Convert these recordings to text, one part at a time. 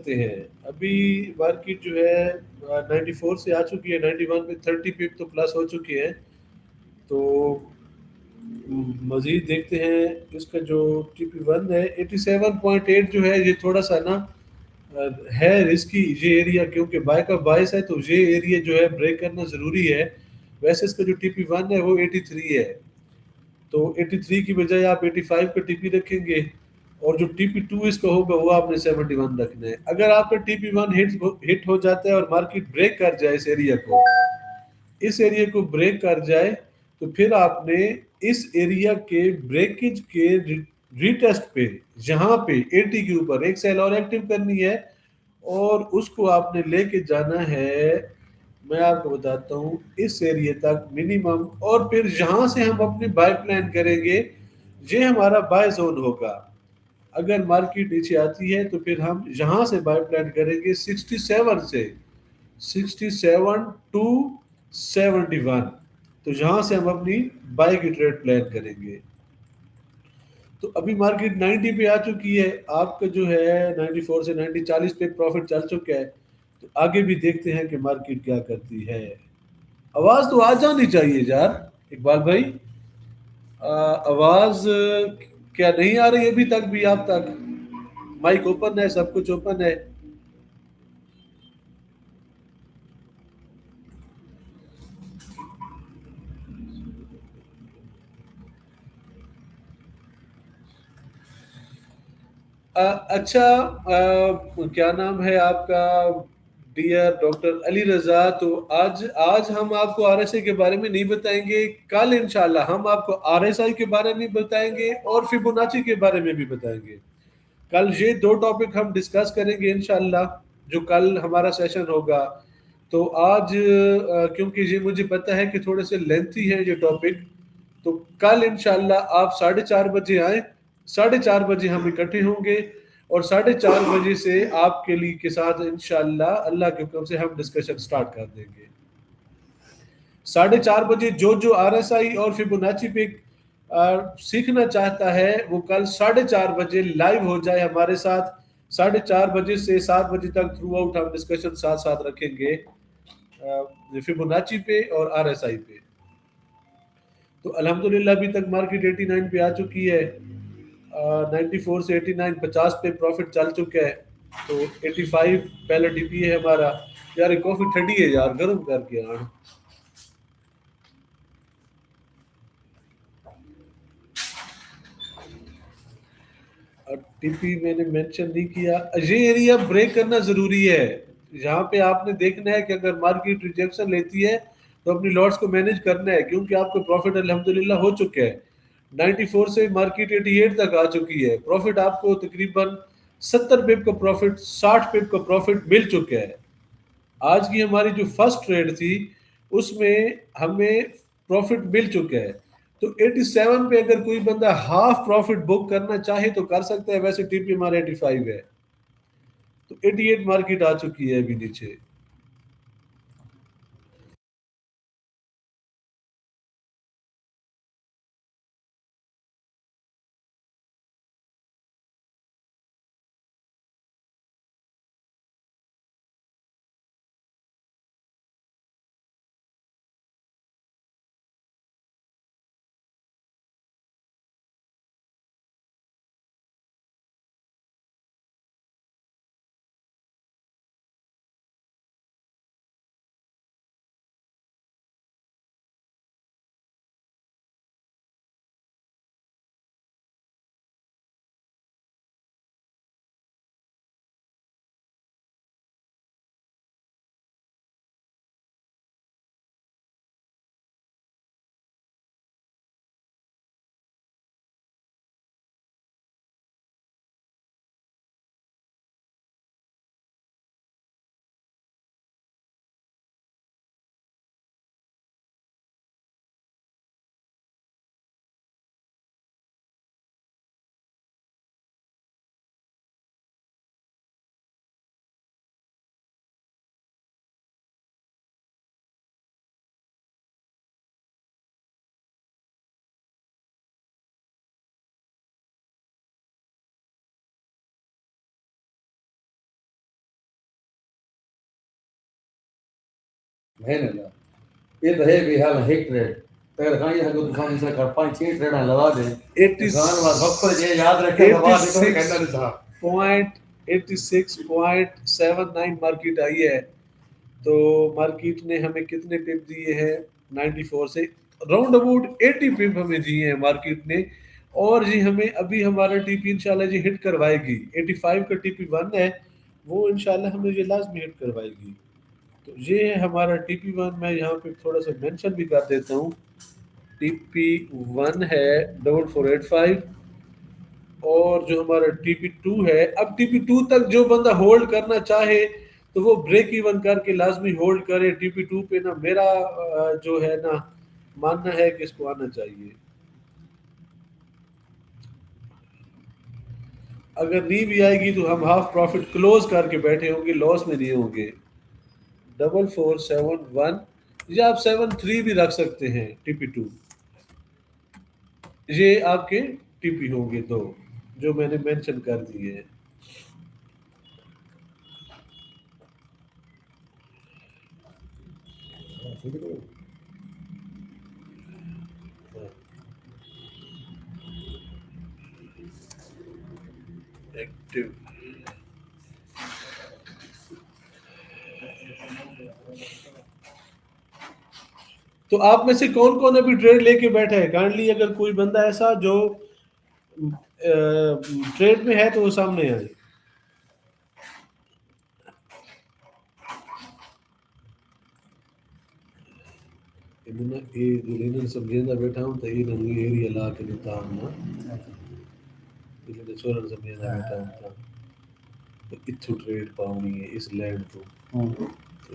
सकते हैं। अभी मार्केट जो है 94 से आ चुकी है, 91 पे 30 पिप तो प्लस हो चुकी है। तो मजीद देखते हैं इसका जो TP1 है 87.8 जो है, ये थोड़ा सा ना है रिस्की ये एरिया, क्योंकि बाय का बायस है तो ये एरिया जो है ब्रेक करना ज़रूरी है। वैसे इसका जो TP1 है वो 83 है, तो 83 की बजाय आप 85 का टीपी रखेंगे, और जो TP2 इसका होगा वो आपने 71 रखना है। अगर आपका TP1 हिट हो जाता है और मार्केट ब्रेक कर जाए इस एरिया को ब्रेक कर जाए, तो फिर आपने इस एरिया के ब्रेकेज के रीटेस्ट पे, जहां पे 80 के ऊपर एक सेल और एक्टिव करनी है, और उसको आपने लेके जाना है, मैं आपको बताता हूँ, इस एरिया तक मिनिमम, और फिर यहाँ से हम अपनी बाय प्लान करेंगे। ये हमारा बाय जोन होगा। अगर मार्केट नीचे आती है तो फिर हम यहाँ से बाय प्लान करेंगे 67 से 67 टू 71। तो यहाँ से हम अपनी बाय की ट्रेड प्लान करेंगे। तो अभी मार्केट 90 पे आ चुकी है, आपका जो है 94 से 90 40 पे प्रॉफिट चल चुका है। तो आगे भी देखते हैं कि मार्केट क्या करती है। आवाज तो आ जानी चाहिए यार इकबाल भाई। आवाज क्या नहीं आ रही अभी तक भी आप तक? माइक ओपन है, सब कुछ ओपन है। अच्छा, क्या नाम है आपका? डियर डॉक्टर अली रजा। तो आज आज हम आपको RSI के बारे में नहीं बताएंगे। कल इंशाल्लाह हम आपको RSI के बारे में बताएंगे और फिबोनाची के बारे में भी बताएंगे। कल ये दो टॉपिक हम डिस्कस करेंगे इंशाल्लाह, जो कल हमारा सेशन होगा। तो आज क्योंकि ये मुझे पता है कि थोड़े से लेंथी है ये टॉपिक, तो कल इंशाल्लाह आप 4:30 बजे आए। 4:30 बजे हम इकट्ठे होंगे, और 4:30 बजे से आपके लिए के साथ इंशाल्लाह अल्लाह के हुक्म से हम डिस्कशन स्टार्ट कर देंगे। 4:30 बजे जो जो RSI और फिबोनाची पे सीखना चाहता है वो कल 4:30 बजे लाइव हो जाए हमारे साथ। 4:30 बजे से 7 बजे तक थ्रू आउट हम डिस्कशन साथ साथ रखेंगे फिबोनाची पे और RSI पे। तो अल्हम्दुलिल्लाह अभी तक मार्केट 89 पे आ चुकी है। 94 से 89 50 पे प्रॉफिट चल चुका है। तो 85 पहला DP है हमारा। यार ये कॉफी ठंडी है यार, गर्म करके यार। TP मैंने मेंशन नहीं किया। ये एरिया ब्रेक करना जरूरी है। यहाँ पे आपने देखना है कि अगर मार्केट रिजेक्शन लेती है तो अपनी लॉट्स को मैनेज करना है, क्योंकि आपको प्रॉफिट अल्हम्दुलिल्लाह हो चुका है। 94 से मार्केट 88 तक आ चुकी है। प्रॉफिट आपको तकरीबन 70 पिप का प्रॉफिट, 60 पिप का प्रॉफिट मिल चुका है। आज की हमारी जो फर्स्ट ट्रेड थी उसमें हमें प्रॉफिट मिल चुका है। तो 87 पे अगर कोई बंदा हाफ प्रॉफिट बुक करना चाहे तो कर सकता है। वैसे TP हमारा 85 है, तो 88 मार्केट आ चुकी है अभी नीचे। है ना ये तो है भी हाल हिट रेट अगर कहीं अगर दुकान से कर पांच छह ट्रेड लगा दे दुकान वाला बप्पर जे याद रखे तो बाद देखो कहना नहीं था 86.79 मार्केट आई है। तो मार्केट ने हमें कितने पिप दिए हैं 94 से, राउंड अबाउट 80 पिप हमें दिए हैं मार्केट ने। और जी हमें अभी हमारा टीपी इंशाल्लाह जी हिट करवाएगी, 85 का टीपी वन है, वो इंशाल्लाह हमें ये लाजमी हिट करवाएगी। तो ये है हमारा टीपी वन। मैं यहाँ पे थोड़ा सा मेंशन भी कर देता हूँ, टीपी वन है 4485। और जो हमारा टीपी टू है, अब टीपी टू तक जो बंदा होल्ड करना चाहे तो वो ब्रेक इवन करके लाजमी होल्ड करे टीपी टू पे ना। मेरा जो है ना मानना है कि इसको आना चाहिए। अगर नहीं भी आएगी तो हम हाफ प्रॉफिट क्लोज करके बैठे होंगे, लॉस में नहीं होंगे। 4471, या आप 73 भी रख सकते हैं टीपी टू। ये आपके टीपी होंगे दो जो मैंने मेंशन कर दिए हैं। एक्टिव। तो आप में से कौन कौन अभी ट्रेड लेके बैठा है? काइंडली अगर कोई बंदा ऐसा जो ट्रेड में है तो वो सामने आए। इन्होंने ये इन्होंने समझेंदा बैठा हूं तो इन्होंने एरिया ला के देता हूं ना, इन्होंने छोरन समझेंदा बैठा हूं तो इत्थु ट्रेड पाउनी है इस लैंड तो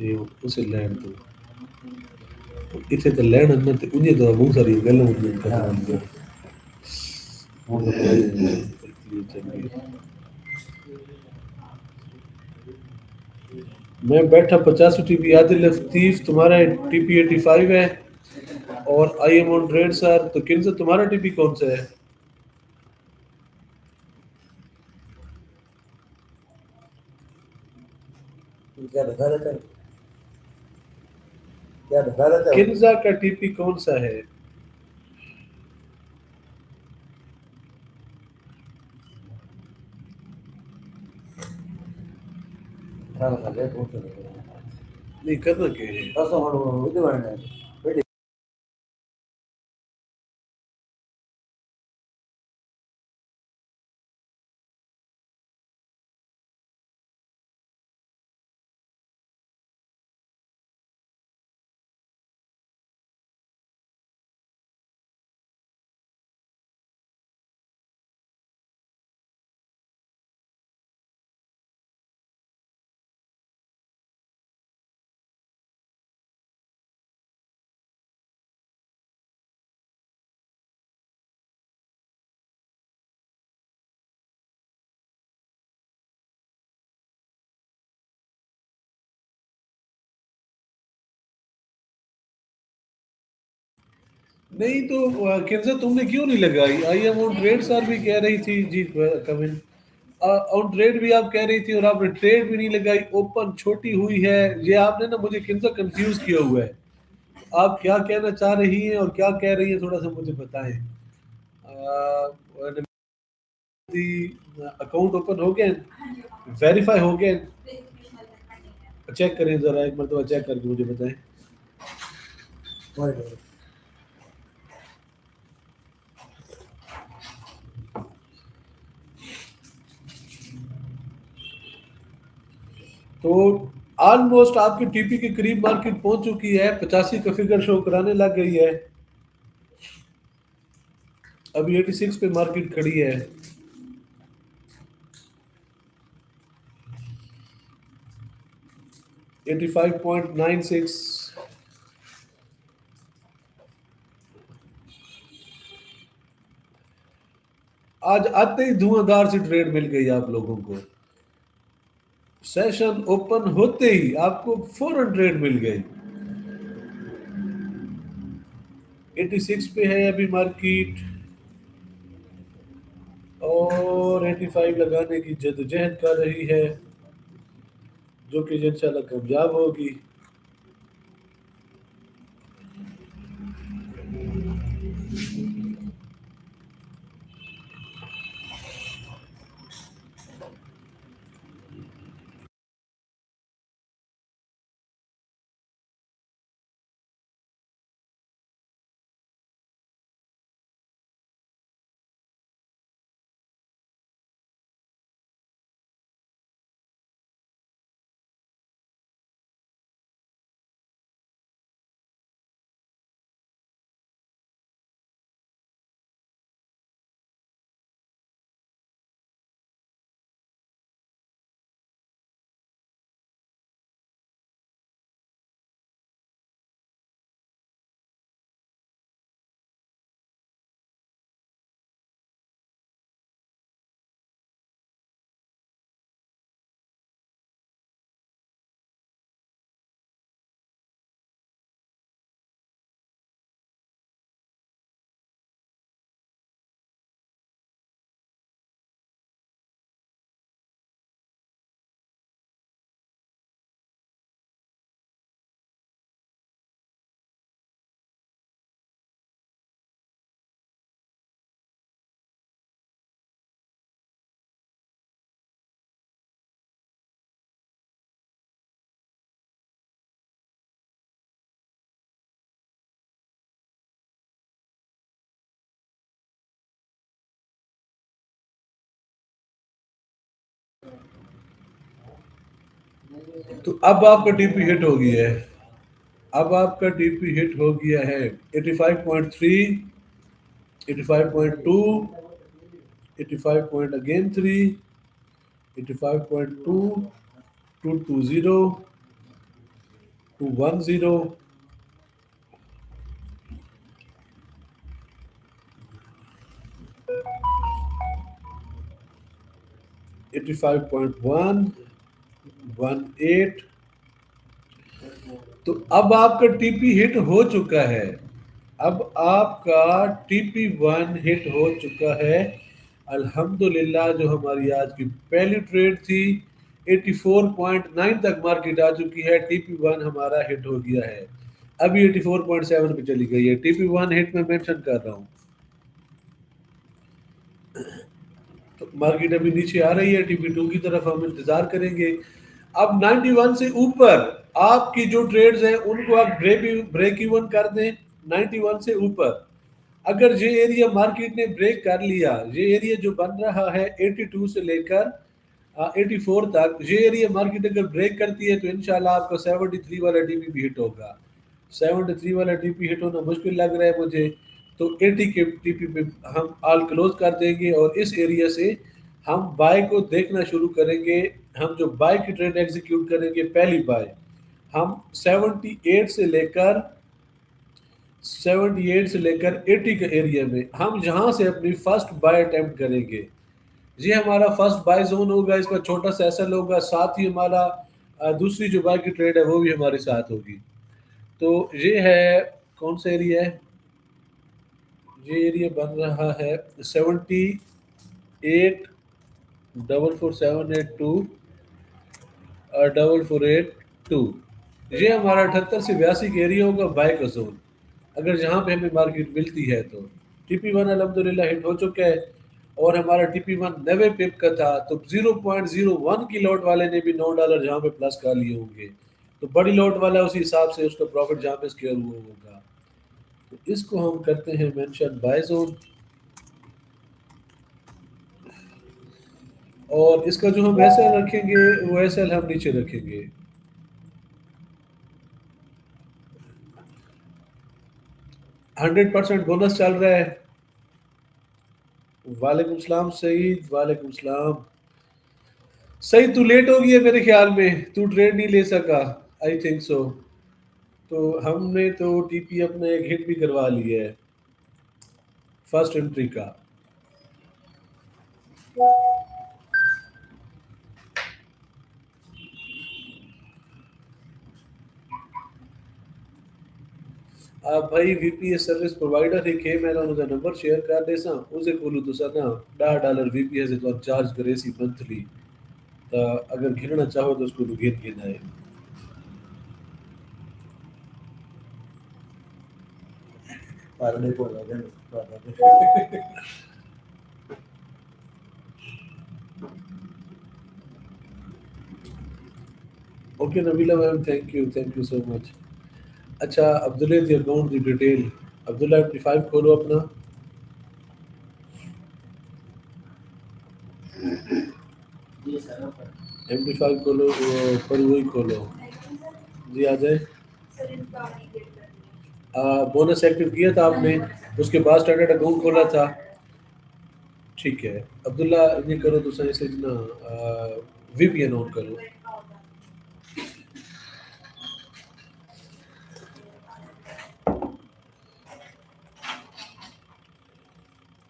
ये उस लैंड तो इथे तो लैंड अंदर ते उन्हें तो बहुत सारी गल्लां होंदियां करने वाली। मैं बैठा 50 टीपी आदिल लतीफ, तुम्हारा टीपी 85 है और I am on trade sir. तो किन से तुम्हारा टीपी कौन सा है? क्या दिखा रहा था क्या दिखा रहा था किन्जा का टीपी कौन सा है? नहीं करना क्या है? नहीं तो किन्जा तुमने क्यों नहीं लगाई? I am on trade sir भी कह रही थी जी, कमिन ऑन ट्रेड भी आप कह रही थी और आपने ट्रेड भी नहीं लगाई, ओपन छोटी हुई है। ये आपने ना मुझे किन्जा कंफ्यूज किया हुआ है। आप क्या कहना चाह रही हैं और क्या कह रही हैं थोड़ा सा मुझे बताएं। अकाउंट ओपन हो गए, वेरीफाई हो गए? चेक करें जरा, एक मरतबा चेक करके मुझे बताएं। तो ऑलमोस्ट आपकी टीपी के करीब मार्केट पहुंच चुकी है, 85 का फिगर शो कराने लग गई है। अभी 86 पे मार्केट खड़ी है। एटी 85.96। आज आते ही धुआंधार सी ट्रेड मिल गई आप लोगों को। सेशन ओपन होते ही आपको फौरन ट्रेड मिल गई। 86 पे है अभी मार्केट और 85 लगाने की जद्दोजहद कर रही है, जो कि इंशाल्लाह कामयाब होगी। तो अब आपका टीपी हिट हो गया है, अब आपका टीपी हिट हो गया है 85.3, 85.2, 85 point again 3, 85.2, 220, 210, 85.1, 18। तो अब आपका टीपी हिट हो चुका है, अब आपका टीपी वन हिट हो चुका है। अल्हम्दुलिल्लाह, जो हमारी आज की पहली ट्रेड थी 84.9 तक मार्केट आ चुकी है, टीपी वन हमारा हिट हो गया है। अभी 84.7 पे चली गई है, टीपी वन हिट में मेंशन कर रहा हूँ। तो मार्केट अभी नीचे आ रही है, टीपी टू की तरफ हम इंतजार करेंगे। अब 91 से ऊपर आपकी जो ट्रेड्स हैं उनको आप ब्रेक इवन कर दें 91 से ऊपर। अगर ये एरिया मार्केट ने ब्रेक कर लिया, ये एरिया जो बन रहा है 82 से लेकर 84 तक, ये एरिया मार्केट अगर ब्रेक करती है तो इंशाल्लाह आपका 73 वाला डीपी भी हिट होगा। 73 वाला डीपी हिट होना मुश्किल लग रहा है मुझे, तो 80 के टीपी पे हम ऑल क्लोज कर देंगे और इस एरिया से हम बाय को देखना शुरू करेंगे। हम जो बाय की ट्रेड एग्जीक्यूट करेंगे, पहली बाय हम 78 से लेकर 80 के एरिया में हम यहाँ से अपनी फर्स्ट बाय अटेम्प्ट करेंगे। ये हमारा फर्स्ट बाय जोन होगा, इसका छोटा सा एसएल होगा, साथ ही हमारा दूसरी जो बाय की ट्रेड है वो भी हमारे साथ होगी। तो ये है, कौन सा एरिया है, ये एरिया बन रहा है 78,44782 और 448 2। ये हमारा 78 से 82 का एरिया होगा बाय का जोन, अगर जहाँ पे हमें मार्केट मिलती है तो। टीपी वन अलहमदुलिल्लाह हिट हो चुका है और हमारा टीपी वन 90 पिप का था, तो 0.01 की लॉट वाले ने भी $9 जहाँ पे प्लस कर लिए होंगे, तो बड़ी लॉट वाला उसी हिसाब से उसका प्रॉफिट जहाँ पे स्केयर हुआ होगा। तो इसको हम करते हैं मेंशन बाय जोन, और इसका जो हम एसएल रखेंगे वो एसएल हम नीचे रखेंगे। %100 बोनस चल रहा है। वालेकुम सलाम सईद, वालेकुम सलाम। सही, तू लेट हो गई है मेरे ख्याल में, तू ट्रेड नहीं ले सका, आई थिंक सो। तो हमने तो टीपी अपना एक हिट भी करवा लिया है फर्स्ट एंट्री का। आप भाई वीपीएस सर्विस प्रोवाइडर ही खे, मैंने उनका नंबर शेयर कर दे सा उसे बोलू तो सर ना $10 वीपीएस तो चार्ज करे सी मंथली, तो अगर घिरना चाहो तो उसको घिर के जाए। पारने को लगे okay Nabila ma'am, thank you so much. अच्छा Abdullah the account the detail, Abdullah 55 खोलो अपना। MP5 खोलो, पर वही खोलो जी, आ जाए। बोनस एक्टिव किया था आपने, उसके बाद स्टैंडर्ड अकाउंट खोला था, ठीक है। अब्दुल्ला ये करो तो सही से ना, वीपीएन ऑन करो।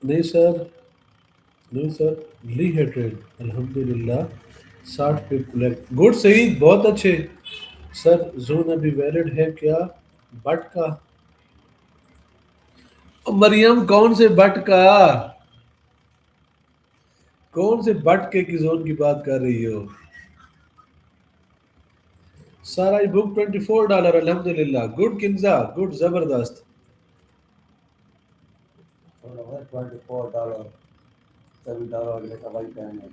नहीं सर, नहीं सर, ली है ट्रेड अल्हम्दुलिल्लाह 60 पे कलेक्ट, गुड सही, बहुत अच्छे। सर जोन अभी वैलिड है क्या, बट का? मरियम कौन से बट का, कौन से बट के की जोन की बात कर रही हो? सारा बुक $24, अल्हम्दुलिल्लाह, गुड किंजा, गुड जबरदस्त। $24 $7 अगले का भाई पहन है।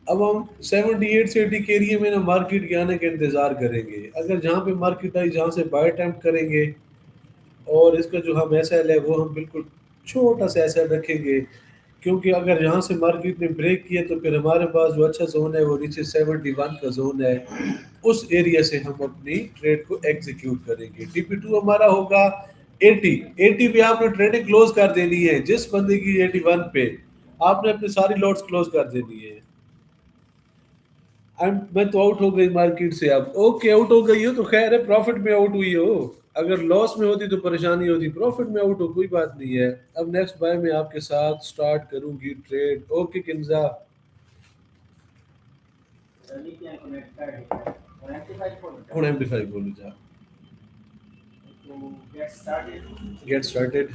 अब हम 78 से 80 के एरिया में ना मार्केट के आने का इंतजार करेंगे, अगर जहाँ पे मार्केट आई जहाँ से बाय अटेम्प्ट करेंगे और इसका जो हम एस एल है वो हम बिल्कुल छोटा सा एस एल रखेंगे, क्योंकि अगर यहाँ से मार्केट ने ब्रेक किया तो फिर हमारे पास जो अच्छा जोन है वो नीचे 71 का जोन है, उस एरिया से हम अपनी ट्रेड को एग्जीक्यूट करेंगे। TP2 हमारा होगा 80। 80 पे आपने ट्रेडिंग क्लोज कर देनी है। जिस बंदे की 81 पे आपने अपनी सारी लॉट्स क्लोज कर देनी है। मैं तो आउट हो गई मार्केट से। अब ओके, आउट हो गई हो तो खैर है, प्रॉफिट में आउट हुई हो। अगर लॉस में होती तो परेशानी होती, प्रॉफिट में आउट हो कोई बात नहीं है। अब नेक्स्ट बाय में आपके साथ स्टार्ट करूंगी ट्रेड। ओके किंजा, ਹੁਣ एमपी5 बोलू जा। Get started.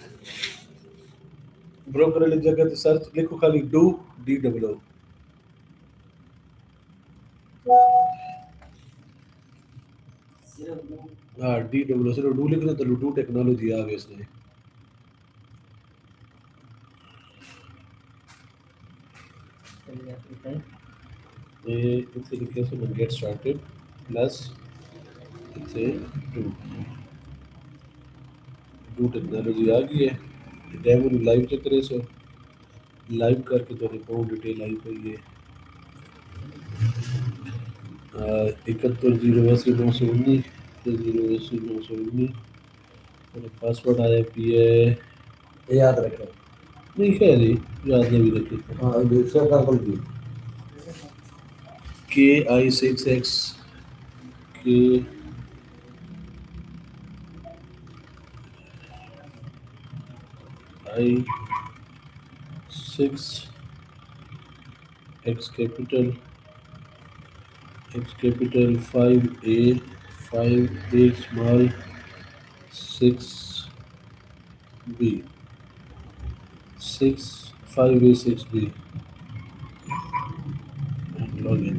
ब्रोकर वाली जगह तो सर्च लिखो खाली डू, DOO। हाँ DOO, सिर्फ डू लिखना तो डू टेक्नोलॉजी आ गई इसमें। ये इतने लिखे से गेट स्टार्टेड प्लस इतने डू, डू टेक्नोलॉजी आ गई है। डेमो लाइव चेक करे सो लाइव करके तो अकाउंट डिटेल आई पई है। 71 0 80 919 0 80 919 और पासवर्ड आया पी है। ये याद रखें। नहीं खैर ही याद नहीं भी रखी। हाँ दूसरा का कोई भी KI6X के I6 X capital 5A 5A small 6B 5A 6B and login।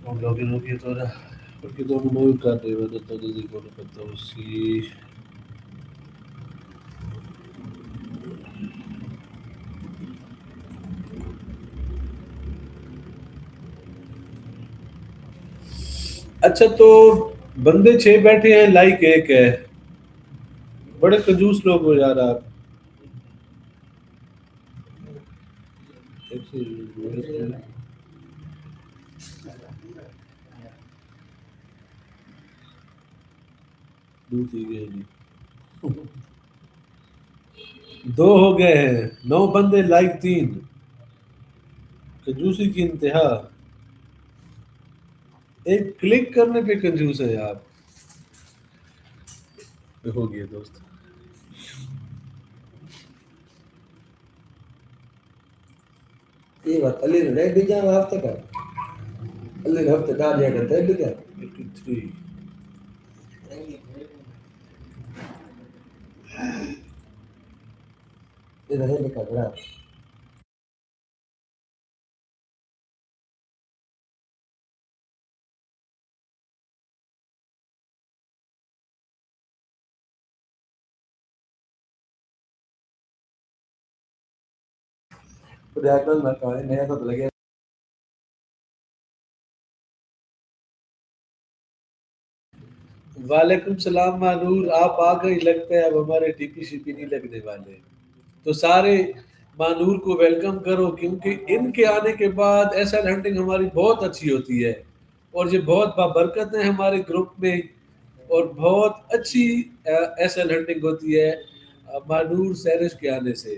और लॉगिन हो गया तो porque todo mundo vai ficar arriba todos os iconos para todos e अच्छा तो बंदे 6 बैठे हैं, लाइक एक है। बड़े कंजूस लोग हो यार आप। दो हो गए हैं, 9 बंदे लाइक 3। कंजूसी की इंतहा। एक क्लिक करने पे कंजूस है आप। हो गया दोस्त। ये बात अली ने रेड भी जाना हफ्ते का अली ने हफ्ते का दिया करता है भी क्या 83 ये रहे लिखा बड़ा प्रयागराज में कहा है नया तो लगे। वालेकुम सलाम मानूर, आप आ गए लगता है। अब हमारे TP नहीं लगने वाले, तो सारे मानूर को वेलकम करो, क्योंकि इनके आने के बाद एसएल हंटिंग हमारी बहुत अच्छी होती है और ये बहुत बाबरकत है हमारे ग्रुप में और बहुत अच्छी एसएल हंटिंग होती है मानूर सैरिश के आने से।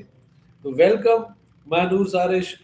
तो वेलकम मानूर सारिश।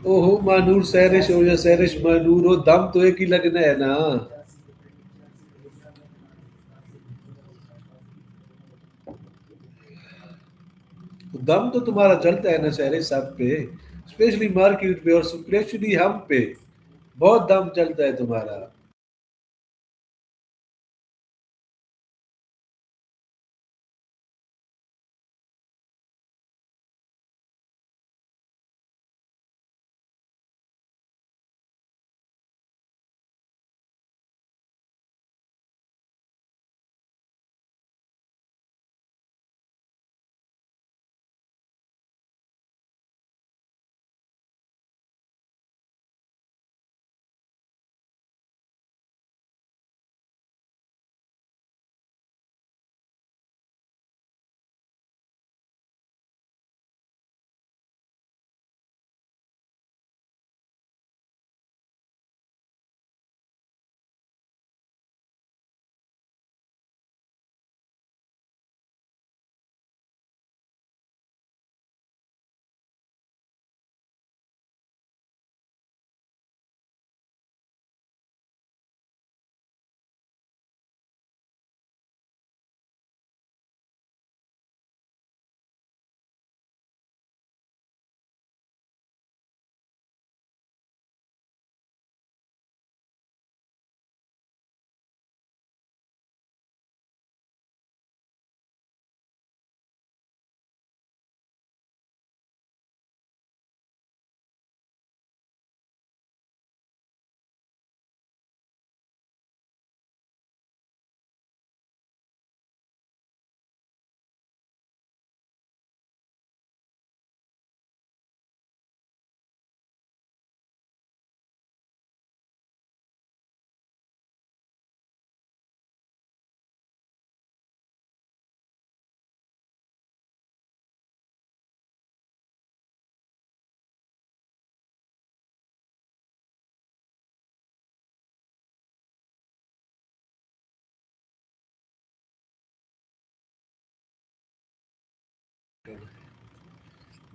ओहो मानूर सैरिश हो या सैरिश मानूर हो, दम तो एक ही लगना है ना। दम तो तुम्हारा चलता है ना सारे सब पे, स्पेशली मार्केट पे और स्पेशली हम पे बहुत दम चलता है तुम्हारा।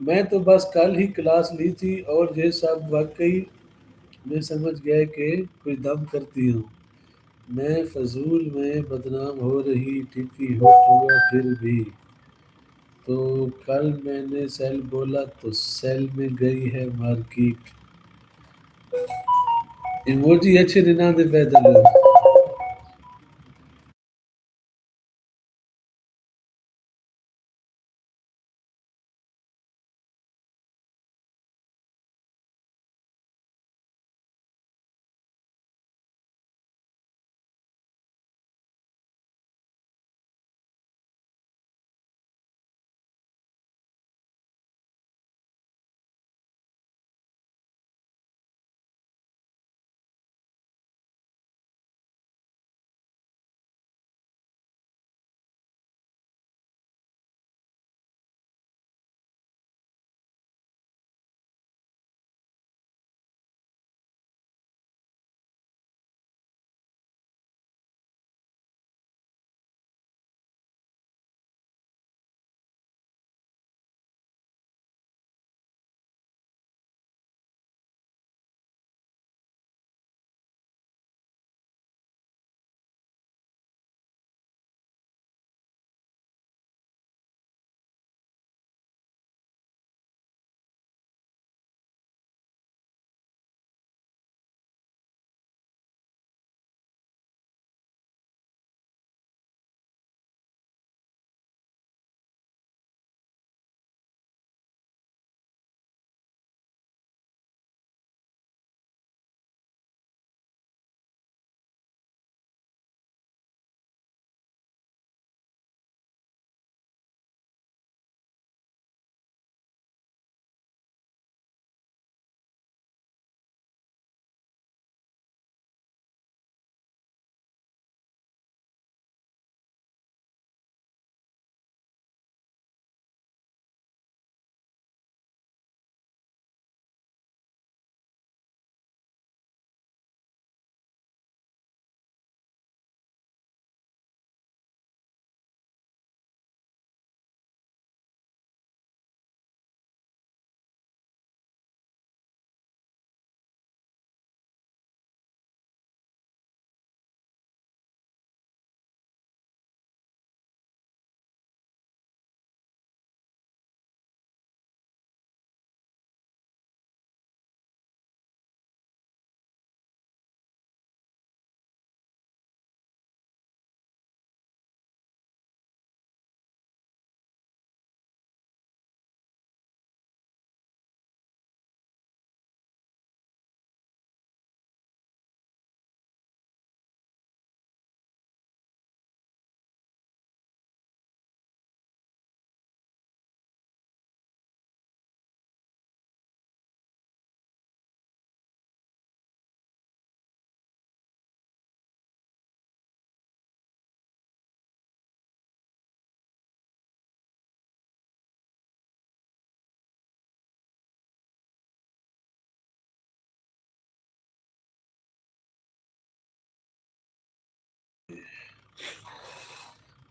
मैं तो बस कल ही क्लास ली थी और ये सब वाकई मैं समझ गया कि कुछ दम करती हूँ। मैं फजूल में बदनाम हो रही टिकी हॉट हुआ फिर भी। तो कल मैंने सेल बोला तो सेल में गई है मार्केट। इमोजी अच्छे निनादे पैदल।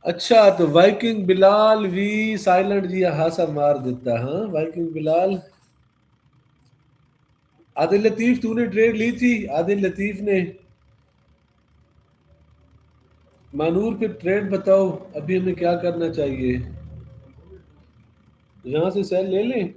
अच्छा, तो वाइकिंग बिलाल भी साइलेंट जी हासा मार देता। हाँ, वाइकिंग बिलाल। आदिल लतीफ, तूने ट्रेड ली थी? आदिल लतीफ ने। मानूर पे ट्रेड बताओ, अभी हमें क्या करना चाहिए? यहाँ से सेल ले लें?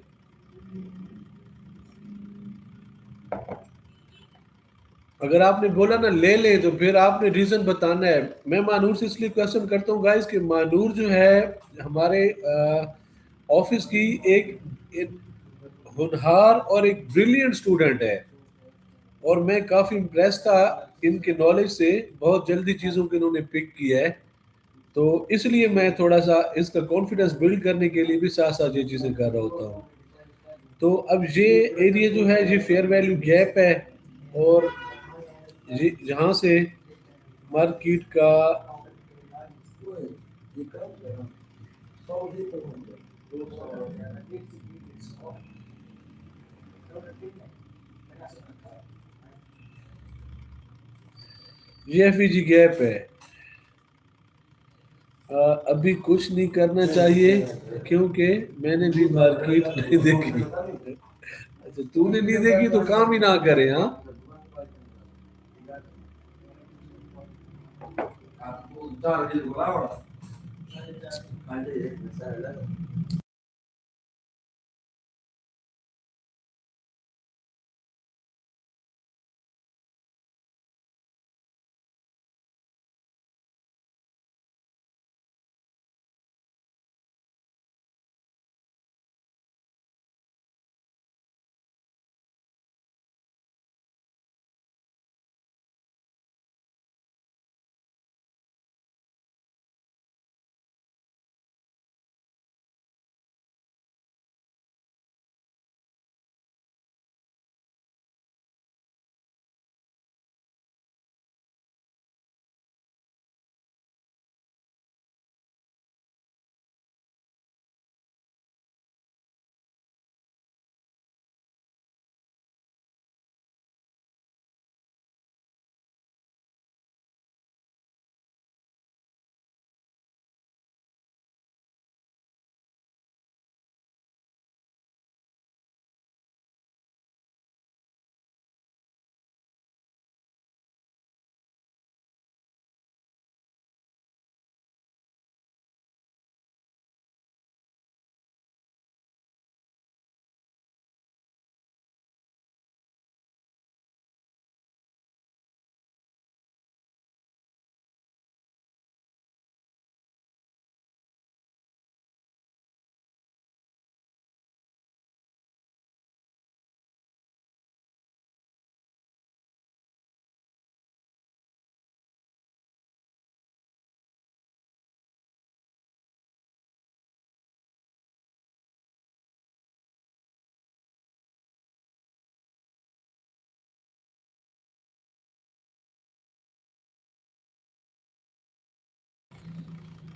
अगर आपने बोला ना ले ले, तो फिर आपने रीजन बताना है। मैं मानूर से इसलिए क्वेश्चन करता हूँ गाइस कि मानूर जो है हमारे ऑफिस की एक, एक होनहार और एक ब्रिलियंट स्टूडेंट है, और मैं काफ़ी इम्प्रेस था इनके नॉलेज से। बहुत जल्दी चीज़ों को इन्होंने पिक किया है, तो इसलिए मैं थोड़ा सा इसका कॉन्फिडेंस बिल्ड करने के लिए भी साथ साथ ये चीज़ें कर रहा होता हूँ। तो अब ये एरिया जो है ये फेयर वैल्यू गैप है, और ये जहाँ से मार्केट का ये एफईजी गैप है। अभी कुछ नहीं करना चाहिए क्योंकि मैंने भी मार्केट नहीं देखी। अच्छा, तूने नहीं देखी तो काम ही ना करे। हाँ,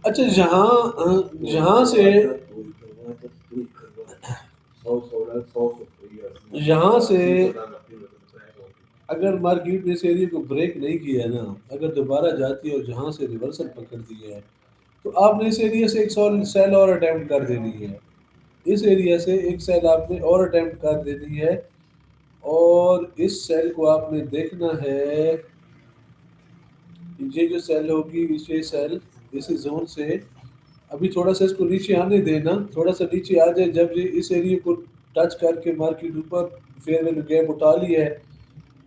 अच्छा, जहाँ से यहाँ से अगर मार्केट ने इस एरिया को ब्रेक नहीं किया है ना, अगर दोबारा जाती है और जहाँ से रिवर्सल पकड़ दिया है, तो आपने इस एरिया से एक सेल और अटेम्प्ट कर देनी है। इस एरिया से एक सेल आपने और अटेम्प्ट कर देनी है, और इस सेल को आपने देखना है। ये जो सेल होगी, ये सेल इसी जोन से अभी थोड़ा सा इसको नीचे आने देना, थोड़ा सा नीचे आ जाए। जब ये इस एरिया को टच करके मार्केट ऊपर फेयर वैल्यू गैप उठा लिया है,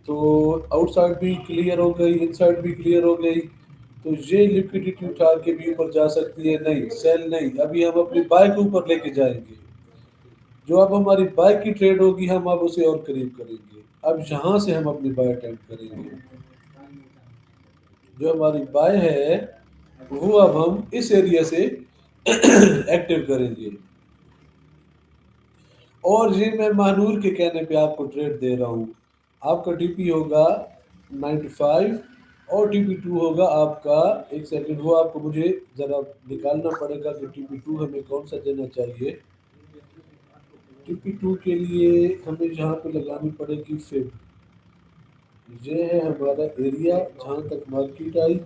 तो आउटसाइड भी क्लियर हो गई, इनसाइड भी क्लियर हो गई, तो ये लिक्विडिटी उठा के भी ऊपर जा सकती है। नहीं, सेल नहीं, अभी हम अपनी बाय को ऊपर लेके जाएंगे। जो अब हमारी बाय की ट्रेड होगी, हम अब उसे और करीब करेंगे। अब यहाँ से हम अपनी बाय अटेम्प्ट करेंगे। जो हमारी बाय है वो अब हम इस एरिया से एक्टिव करेंगे। और ये मैं महानूर के कहने पे आपको ट्रेड दे रहा हूँ। आपका टीपी होगा 95, और टीपी टू होगा आपका, एक सेकंड, वो आपको मुझे ज़रा निकालना पड़ेगा कि टीपी टू हमें कौन सा देना चाहिए। टीपी टू के लिए हमें यहाँ पे लगानी पड़ेगी फिर। ये है हमारा एरिया जहाँ तक मार्केट आई,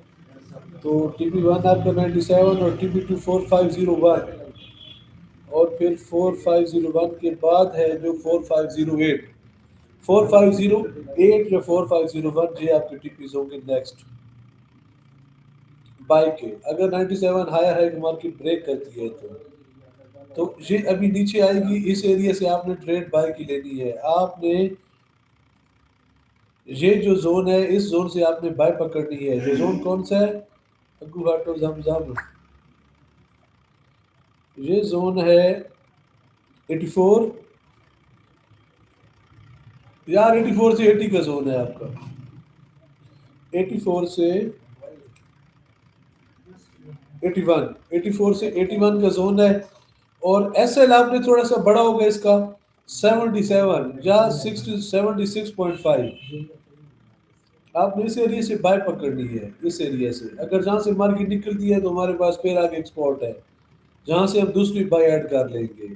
तो TP1 आपका 97 और TP2 4501 और फिर 4501 के बाद है जो 4508। 4508 या 4501 ये आपके टीपीज होंगे नेक्स्ट बाय के। अगर 97 हायर हाई मार्केट ब्रेक करती है तो ये अभी नीचे आएगी। इस एरिया से आपने ट्रेड बाय की लेनी है। आपने ये जो जोन है इस जोन से आपने बाय पकड़नी है। ये जोन कौन सा है? अग्गू घाटो जम ये जोन है 84 यार। 84 से 80 का जोन है आपका। 84 से 81, 84 से 81 का जोन है। और एसएल आपने थोड़ा सा बड़ा होगा इसका 77 या 60 76.5। आपने इस एरिया से बाय पकड़नी है। इस एरिया से अगर जहाँ से मार्केट निकलती है तो हमारे पास फिर आगे एक्सपोर्ट है जहाँ से हम दूसरी बाय ऐड कर लेंगे।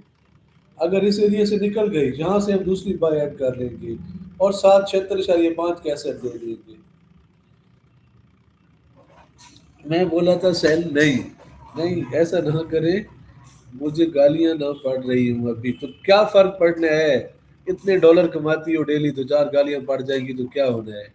अगर इस एरिया से निकल गई जहाँ से हम दूसरी बाय ऐड कर लेंगे और 776.5 का एसेट दे देंगे। मैं बोला था सेल नहीं। नहीं ऐसा ना करे। मुझे गालियां ना पड़ रही हूँ अभी तो क्या फर्क पड़ना है। इतने डॉलर कमाती हो डेली तो 4 गालियां पड़ जाएंगी तो क्या होना है।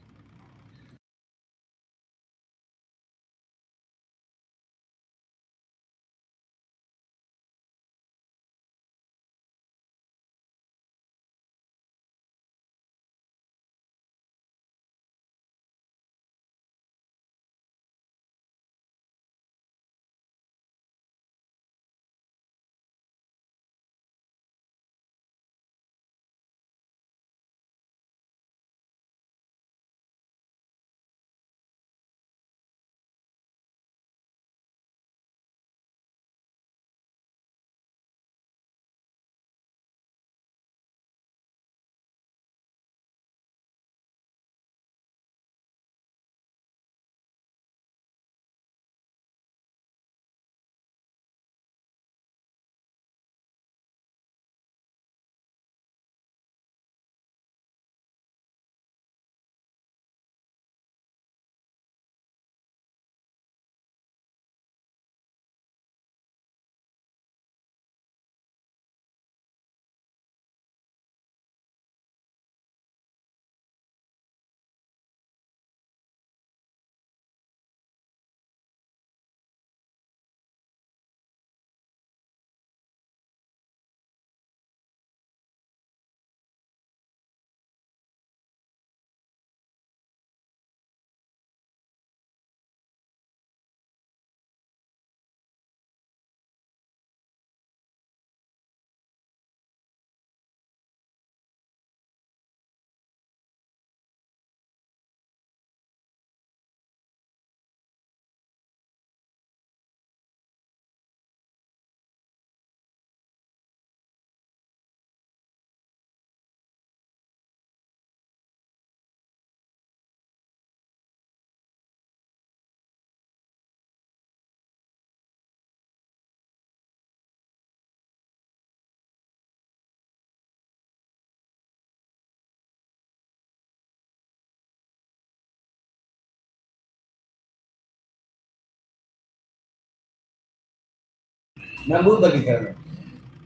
महमूद अली कह रहा हूँ।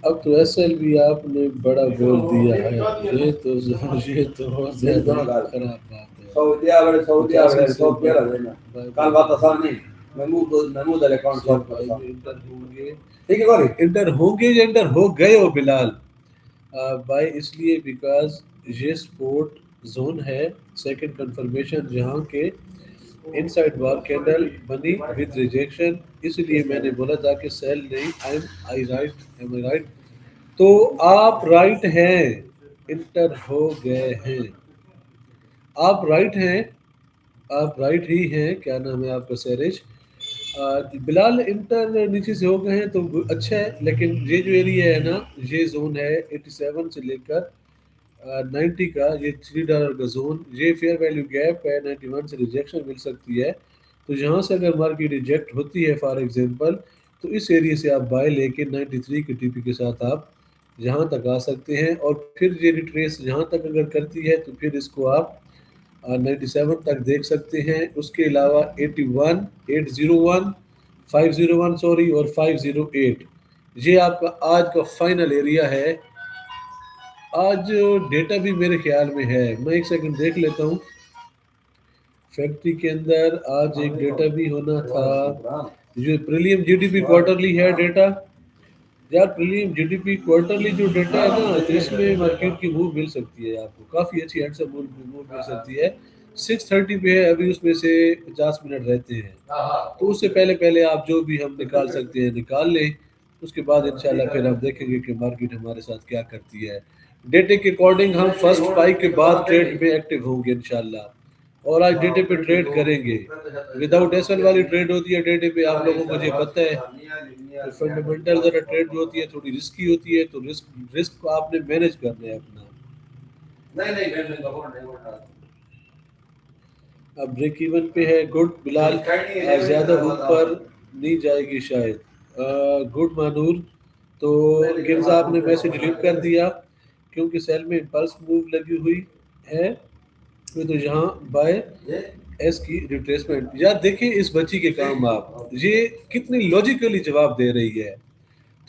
अब तो एसएल भी आपने बड़ा बोल दिया है। ये तो बहुत ज्यादा खराब बात है। सऊदिया वाले 111 देना कल बात आसान नहीं। महमूद अली अकाउंट सॉल्व कर भाई इंटर होंगे। ठीक है गौरी। इंटर होंगे या इंटर हो गए हो बिलाल भाई इसलिए बिकॉज ये स्पोर्ट जोन है सेकंड कंफर्मेशन जहाँ के इनसाइड बार कैंडल बनी विद रिजेक्शन। इसलिए मैंने बोला था कि सेल नहीं। एम आई राइट? तो आप राइट हैं। इंटर हो गए हैं। आप राइट हैं। आप राइट ही हैं। क्या नाम है आपका? सैरिज बिलाल इंटर नीचे से हो गए हैं तो अच्छा है। लेकिन ये जो एरिया है ना ये जोन है 87 से लेकर 90 का। ये $3 का जोन ये फेयर वैल्यू गैप है। 91 से रिजेक्शन मिल सकती है। तो यहाँ से अगर मार्केट रिजेक्ट होती है फॉर एग्जांपल तो इस एरिया से आप बाय लेके 93 के टीपी के साथ आप यहाँ तक आ सकते हैं। और फिर ये रिट्रेस यहाँ तक अगर करती है तो फिर इसको आप 97 तक देख सकते हैं। उसके अलावा 81, 801, 501 सॉरी और 508, ये आपका आज का फाइनल एरिया है। आज डेटा भी मेरे ख्याल में है, मैं एक सेकंड देख लेता हूँ। फैक्ट्री के अंदर आज एक डेटा भी होना था, जो प्रीलियम जीडीपी क्वार्टरली है डेटा। यार प्रीलियम जीडीपी क्वार्टरली जो डेटा है ना, तो इसमें मार्केट की मूव मिल सकती है आपको, काफ़ी अच्छी हैंडसम मूव मिल सकती है। 6:30 पे है अभी, उसमें से 50 मिनट रहते हैं, तो उससे पहले पहले आप जो भी हम निकाल सकते हैं निकाल लें। उसके बाद इंशाल्लाह फिर हम देखेंगे कि मार्केट हमारे साथ क्या करती है। डेटे के अकॉर्डिंग हम फर्स्ट बाई के बाद ट्रेड में एक्टिव होंगे इंशाल्लाह, और आज डेटे पे ट्रेड करेंगे। विदाउट एसएल वाली ट्रेड होती है डेटे पे, आप लोगों को मुझे पता है। तो फंडामेंटल जरा ट्रेड जो होती है थोड़ी रिस्की होती है, तो रिस्क रिस्क को आपने मैनेज करना है अपना। नहीं नहीं, अब ब्रेक इवन पे है गुड बिलाल, ज़्यादा ऊपर नहीं जाएगी शायद। गुड मानूर, तो गिरजा आपने मैसेज डिलीट कर दिया क्योंकि सेल में इम्पल्स मूव लगी हुई है। तो यहाँ बाय एस की रिट्रेसमेंट, यार देखिए इस बच्ची के काम, आप ये कितनी लॉजिकली जवाब दे रही है।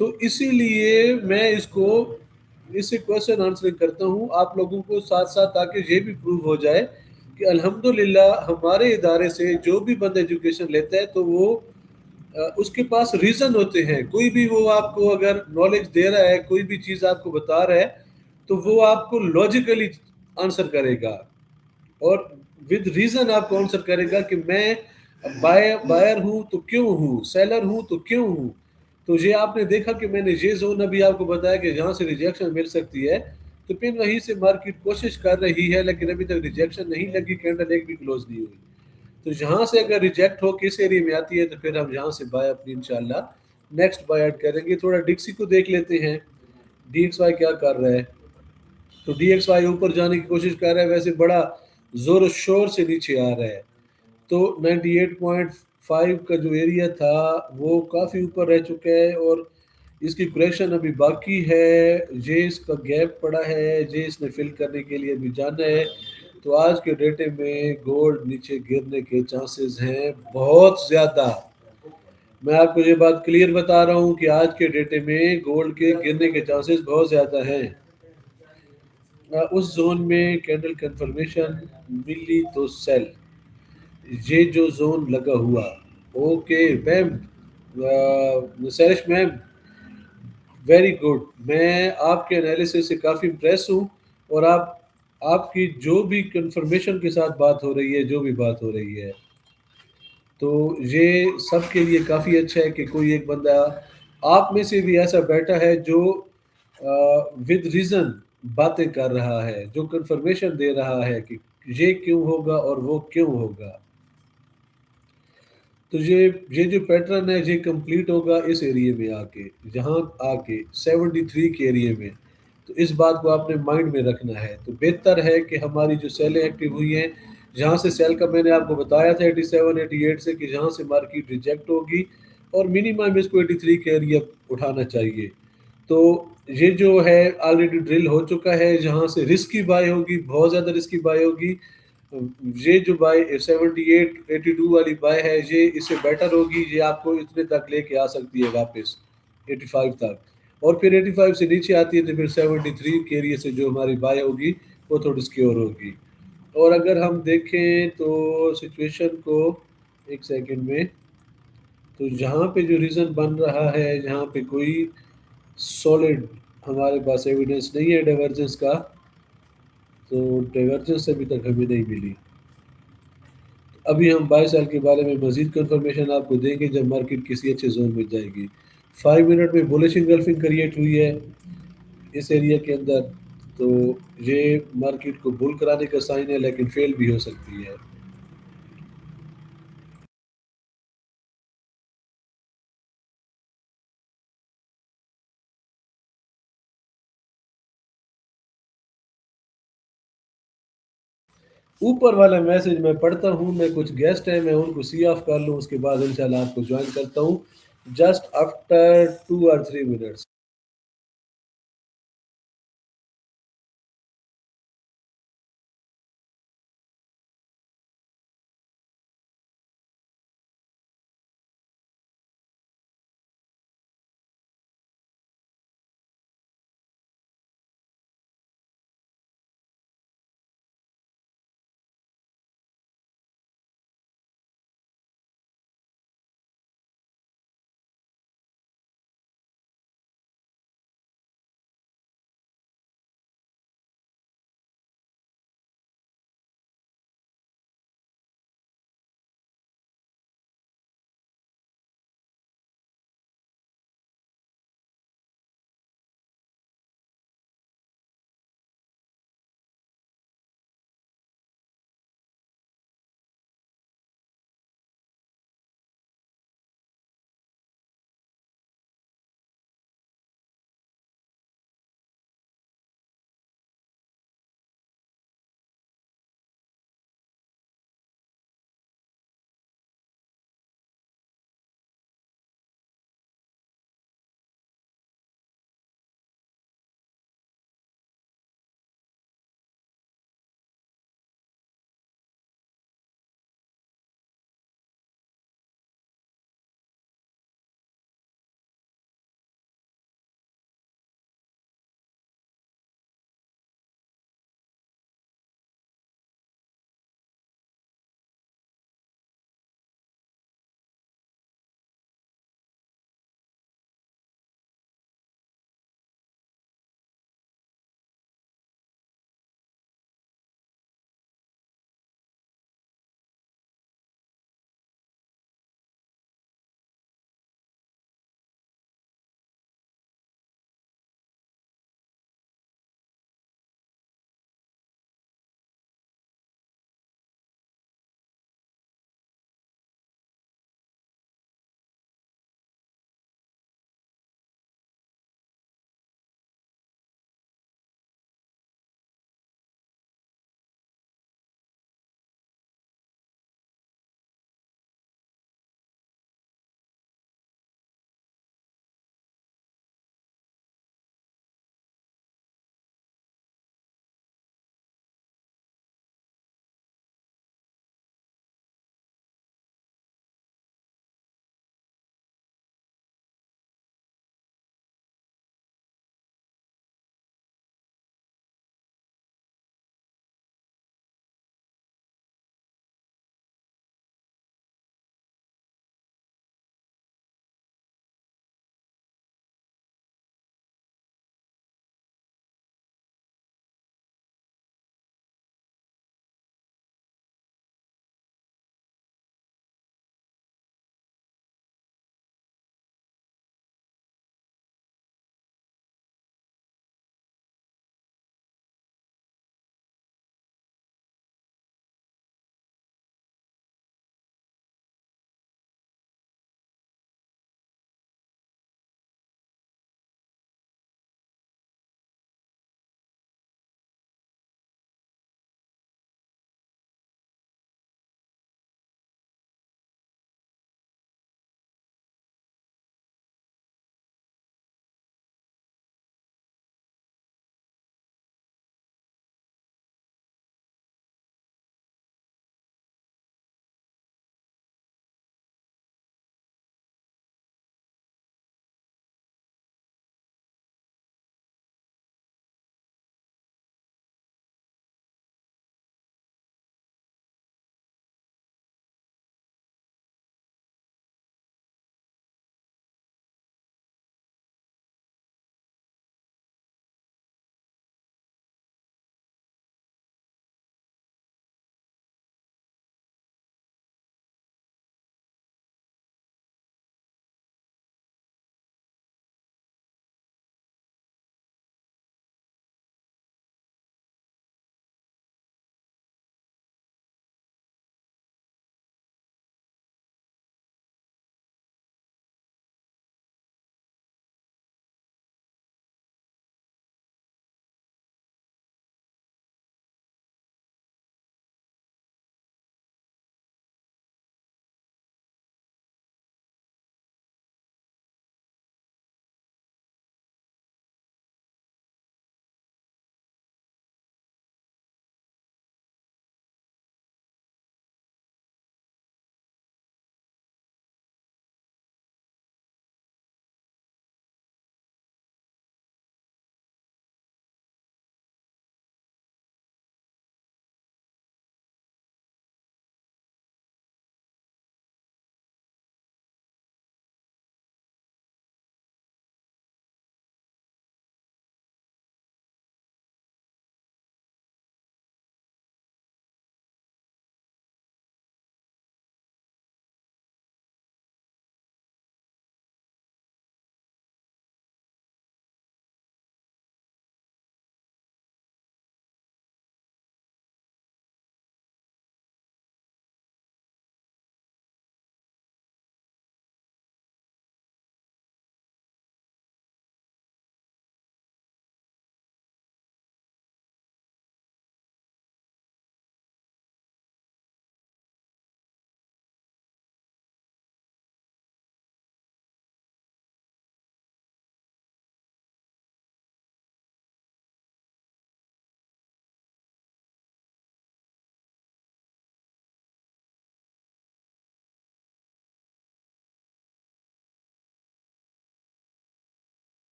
तो इसीलिए मैं इसको इससे क्वेश्चन आंसरिंग करता हूँ आप लोगों को साथ साथ, ताकि ये भी प्रूव हो जाए कि अल्हम्दुलिल्लाह हमारे इदारे से जो भी बंदा एजुकेशन लेता है तो वो उसके पास रीज़न होते हैं। कोई भी वो आपको अगर नॉलेज दे रहा है, कोई भी चीज़ आपको बता रहा है, तो वो आपको लॉजिकली आंसर करेगा और विद रीज़न आपको आंसर करेगा कि मैं बायर हूँ तो क्यों हूँ, सेलर हूँ तो क्यों हूँ। तो ये आपने देखा कि मैंने ये जोन अभी आपको बताया कि जहाँ से रिजेक्शन मिल सकती है, तो फिर वहीं से मार्केट कोशिश कर रही है, लेकिन अभी तक रिजेक्शन नहीं लगी, कैंडल एक भी क्लोज नहीं हुई। तो यहाँ से अगर रिजेक्ट हो किस एरिया में आती है, तो फिर हम यहाँ से बाय अपनी इंशाल्लाह नेक्स्ट बाय ऐड करेंगे। थोड़ा डिक्सी को देख लेते हैं, DXY क्या कर रहा है। तो DXY ऊपर जाने की कोशिश कर रहा है, वैसे बड़ा जोर शोर से नीचे आ रहा है। तो 98.5 का जो एरिया था वो काफ़ी ऊपर रह चुका है और इसकी करेक्शन अभी बाकी है। जे इसका गैप पड़ा है, जे इसने फिल करने के लिए अभी जाना है। तो आज के डेटे में गोल्ड नीचे गिरने के चांसेस हैं बहुत ज़्यादा। मैं आपको ये बात क्लियर बता रहा हूँ कि आज के डेटे में गोल्ड के गिरने के चांसेस बहुत ज़्यादा हैं। उस जोन में कैंडल कंफर्मेशन मिली तो सेल, ये जो जोन लगा हुआ। Okay ma'am, Sarish ma'am, very good. मैं आपके एनालिसिस से काफ़ी इम्प्रेस हूँ, और आपकी जो भी कंफर्मेशन के साथ बात हो रही है, जो भी बात हो रही है, तो ये सबके लिए काफ़ी अच्छा है कि कोई एक बंदा आप में से भी ऐसा बैठा है जो विद रीज़न बातें कर रहा है, जो कंफर्मेशन दे रहा है कि ये क्यों होगा और वो क्यों होगा। तो ये जो पैटर्न है ये कंप्लीट होगा इस एरिया में आके, जहाँ आके 73 के एरिया में। तो इस बात को आपने माइंड में रखना है। तो बेहतर है कि हमारी जो सेलें एक्टिव हुई हैं, जहाँ से सेल का मैंने आपको बताया था 87 88 से, कि जहाँ से मार्केट रिजेक्ट होगी और मिनिमम इसको 83 के एरिया उठाना चाहिए। तो ये जो है ऑलरेडी ड्रिल हो चुका है, जहाँ से रिस्की बाय होगी, बहुत ज़्यादा रिस्की बाय होगी। ये जो बाय 78 82 वाली बाय है, ये इससे बेटर होगी, ये आपको इतने तक लेके आ सकती है वापस 85 तक। और फिर 85 से नीचे आती है तो फिर 73 के एरिया से जो हमारी बाय होगी वो थोड़ी सिक्योर होगी। और अगर हम देखें तो सिचुएशन को एक सेकंड में, तो जहाँ पे जो रीज़न बन रहा है, जहाँ पे कोई सॉलिड हमारे पास एविडेंस नहीं है डाइवर्जेंस का, तो डाइवर्जेंस अभी तक हमें नहीं मिली। अभी हम बाई साल के बारे में मज़ीद कंफर्मेशन आपको देंगे जब मार्केट किसी अच्छे जोन में जाएगी। 5 मिनट में बुलिश इंगल्फिंग क्रिएट हुई है इस एरिया के अंदर, तो ये मार्केट को बुल कराने का साइन है, लेकिन फेल भी हो सकती है। ऊपर वाला मैसेज मैं पढ़ता हूँ, मैं कुछ गेस्ट हैं, मैं उनको सी ऑफ कर लूँ, उसके बाद इंशाल्लाह आपको ज्वाइन करता हूँ जस्ट आफ्टर 2 और 3 मिनट्स।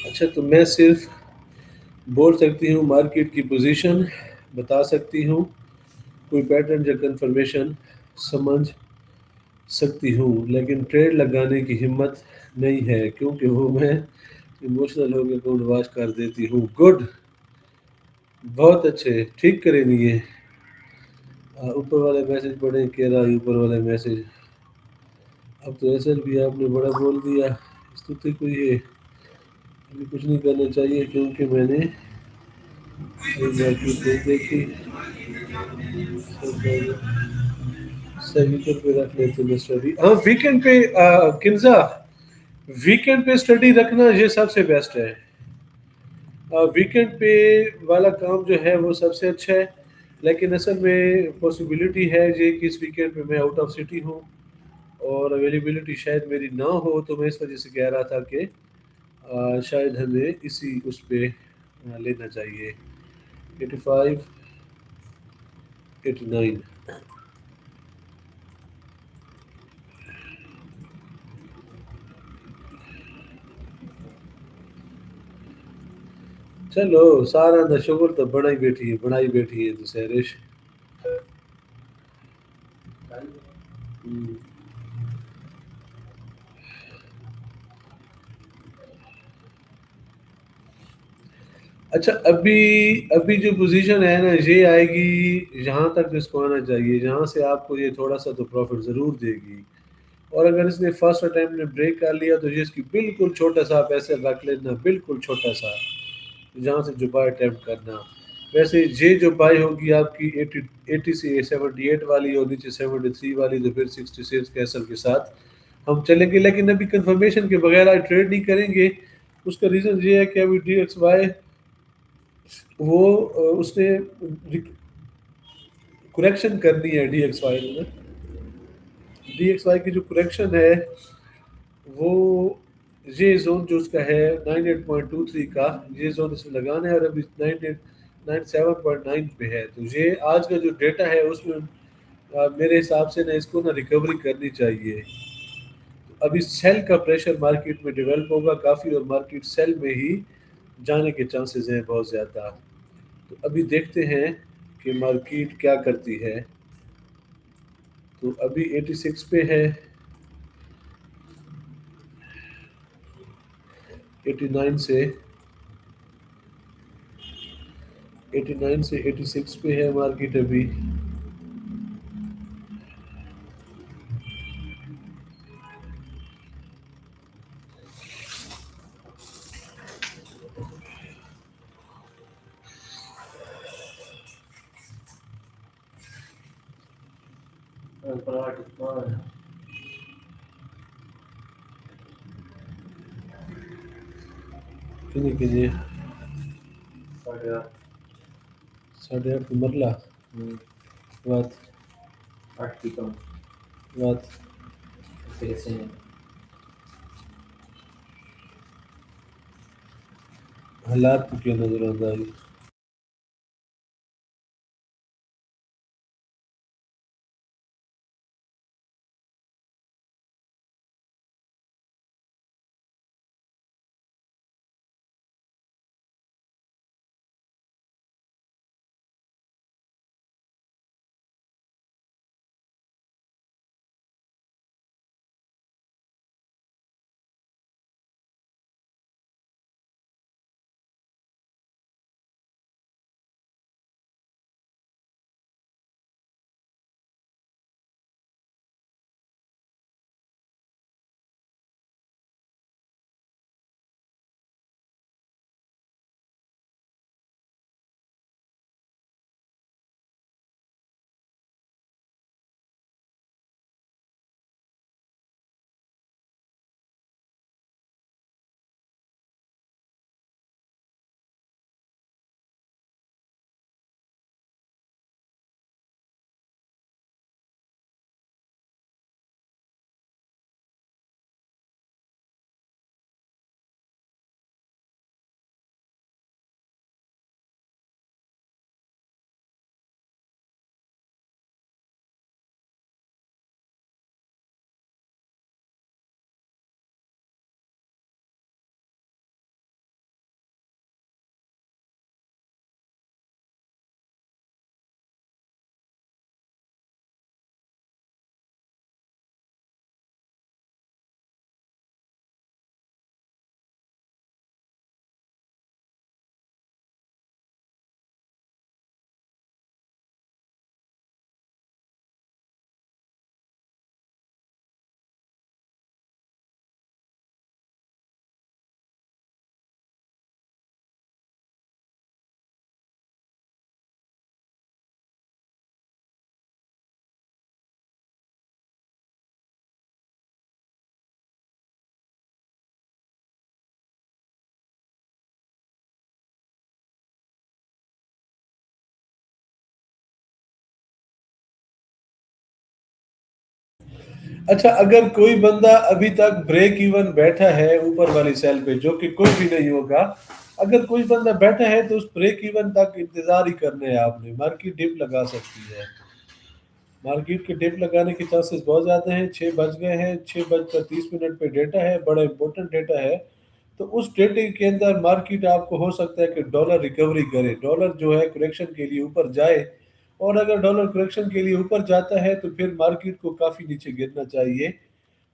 अच्छा, तो मैं सिर्फ बोल सकती हूँ मार्केट की पोजीशन बता सकती हूँ, कोई पैटर्न या कंफर्मेशन समझ सकती हूँ, लेकिन ट्रेड लगाने की हिम्मत नहीं है क्योंकि वो मैं इमोशनल होकर अकाउंट वॉश कर देती हूँ। गुड, बहुत अच्छे, ठीक करे नहीं है। ऊपर वाले मैसेज पढ़े, कह रहा है ऊपर वाले मैसेज। अब तो ऐसा भी आपने बड़ा बोल दिया, स्तुति को ये अभी कुछ नहीं करना चाहिए क्योंकि मैंने मार्केट देख देखी, सर वीकेंड पे रख लेते हैं स्टडी। हाँ वीकेंड पे किन्जा, वीकेंड पे स्टडी रखना ये सबसे बेस्ट है। वीकेंड पे वाला काम जो है वो सबसे अच्छा है, लेकिन असल में पॉसिबिलिटी है ये कि इस वीकेंड पे मैं आउट ऑफ सिटी हूँ और अवेलेबिलिटी शायद मेरी ना हो, तो मैं इस वजह से कह रहा था कि शायद हमें इसी उस पे लेना चाहिए 85 89। चलो सारा दा शुगर तो बड़ा ही बैठी है, बनाई बैठी है तो सहरिश। हम्म। अच्छा, अभी अभी जो पोजीशन है ना ये आएगी यहाँ तक जिसको आना चाहिए, जहाँ से आपको ये थोड़ा सा तो प्रॉफिट ज़रूर देगी। और अगर इसने फर्स्ट अटैम्प्ट में ब्रेक कर लिया तो ये इसकी बिल्कुल छोटा सा पैसे रख लेना, बिल्कुल छोटा सा, जहाँ से जो बाय अटैम्प्ट करना। वैसे ये जो बाय होगी आपकी 80 80 से 78 वाली और नीचे 73 वाली, तो फिर 66 कैसल के साथ हम चलेंगे, लेकिन अभी कंफर्मेशन के बगैर आज ट्रेड नहीं करेंगे। उसका रीज़न ये है कि अभी डी एक्स वाई वो उसने करेक्शन करनी है। डी एक्स वाई की जो करेक्शन है वो ये जोन जो उसका है 98.23 का, ये जोन इसमें लगाना है और अभी 97.9 पे है। तो ये आज का जो डेटा है उसमें मेरे हिसाब से ना इसको ना रिकवरी करनी चाहिए। तो अभी सेल का प्रेशर मार्केट में डेवलप होगा काफ़ी और मार्केट सेल में ही जाने के चांसेस हैं बहुत ज़्यादा। तो अभी देखते हैं कि मार्केट क्या करती है। तो अभी 86 पे है, 89 से 89 से 86 पे है मार्केट अभी। कितने कितने 8:30 की मरला बात बात हालात को क्यों नजरअंदाज। अच्छा, अगर कोई बंदा अभी तक ब्रेक इवन बैठा है ऊपर वाली सेल पे, जो कि कोई भी नहीं होगा, अगर कोई बंदा बैठा है तो उस ब्रेक इवन तक इंतजार ही करने हैं आपने। मार्केट डिप लगा सकती है। मार्केट के डिप लगाने के चांसेस बहुत ज़्यादा हैं। 6 बज गए हैं, 6 बजकर 30 मिनट पे डेटा है, बड़ा इंपॉर्टेंट डेटा है। तो उस डेटे के अंदर मार्केट आपको हो सकता है कि डॉलर रिकवरी करे, डॉलर जो है करेक्शन के लिए ऊपर जाए। और अगर डॉलर करेक्शन के लिए ऊपर जाता है तो फिर मार्केट को काफ़ी नीचे गिरना चाहिए।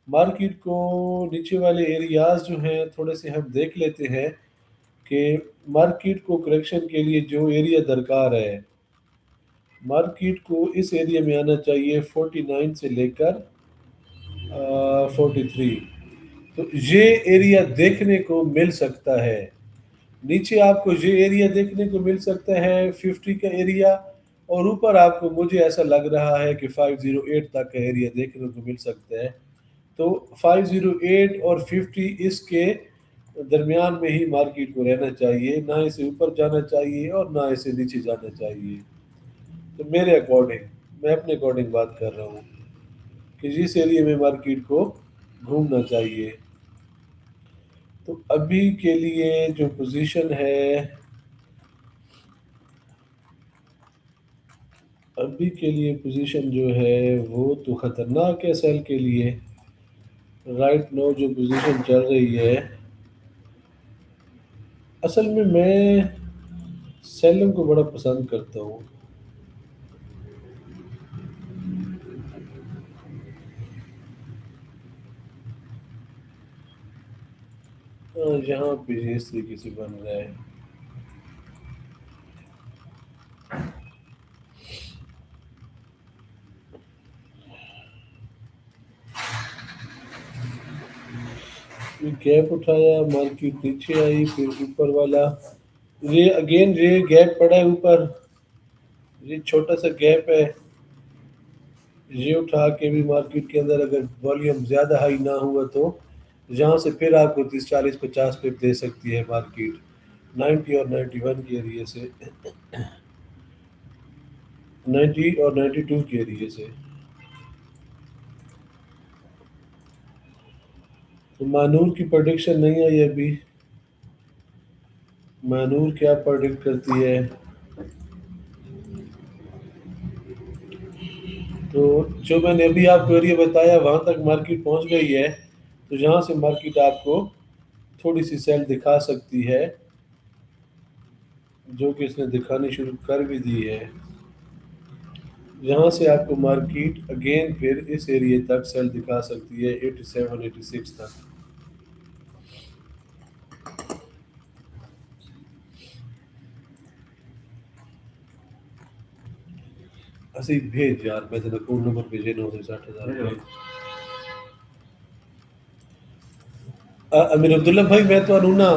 मार्केट को नीचे वाले एरियाज जो हैं थोड़े से हम देख लेते हैं कि मार्केट को करेक्शन के लिए जो एरिया दरकार है, मार्केट को इस एरिया में आना चाहिए 49 से लेकर 43। तो ये एरिया देखने को मिल सकता है। नीचे आपको ये एरिया देखने को मिल सकता है 50 का एरिया। और ऊपर आपको, मुझे ऐसा लग रहा है कि 508 तक का एरिया देखने को मिल सकता है। तो 508 और 50 इसके दरमियान में ही मार्केट को रहना चाहिए, ना इसे ऊपर जाना चाहिए और ना इसे नीचे जाना चाहिए। तो मेरे अकॉर्डिंग, मैं अपने अकॉर्डिंग बात कर रहा हूँ कि जिस एरिया में मार्केट को घूमना चाहिए। तो अभी के लिए जो पोजीशन है, अभी के लिए पोजीशन जो है वो तो ख़तरनाक है सेल के लिए। राइट नो जो पोजीशन चल रही है, असल में मैं सेलिंग को बड़ा पसंद करता हूँ। यहाँ पे इस तरीके से बन रहा है। गैप उठाया, मार्केट नीचे आई, फिर ऊपर वाला ये अगेन ये गैप पड़ा है ऊपर। ये छोटा सा गैप है। ये उठा के भी मार्केट के अंदर अगर वॉल्यूम ज़्यादा हाई ना हुआ तो यहाँ से फिर आपको 30 40 50 पिप दे सकती है मार्केट, 90 और 91 के एरिए से, 90 और 92 के एरिए से। तो मानूर की प्रोडिक्शन नहीं आई अभी। मानूर क्या प्रोडिक्ट करती है? तो जो मैंने अभी आपको एरिया बताया वहाँ तक मार्केट पहुँच गई है। तो यहाँ से मार्केट आपको थोड़ी सी सेल दिखा सकती है, जो कि इसने दिखानी शुरू कर भी दी है। यहाँ से आपको मार्केट अगेन फिर इस एरिया तक सेल दिखा सकती है, 87 86 तक। ਅਸੀਂ भेज यार, मैं तेरा अकाउंट नंबर भेजे 960,000 अमीर अब्दुल्ला भाई, मैं ਤੁਹਾਨੂੰ ना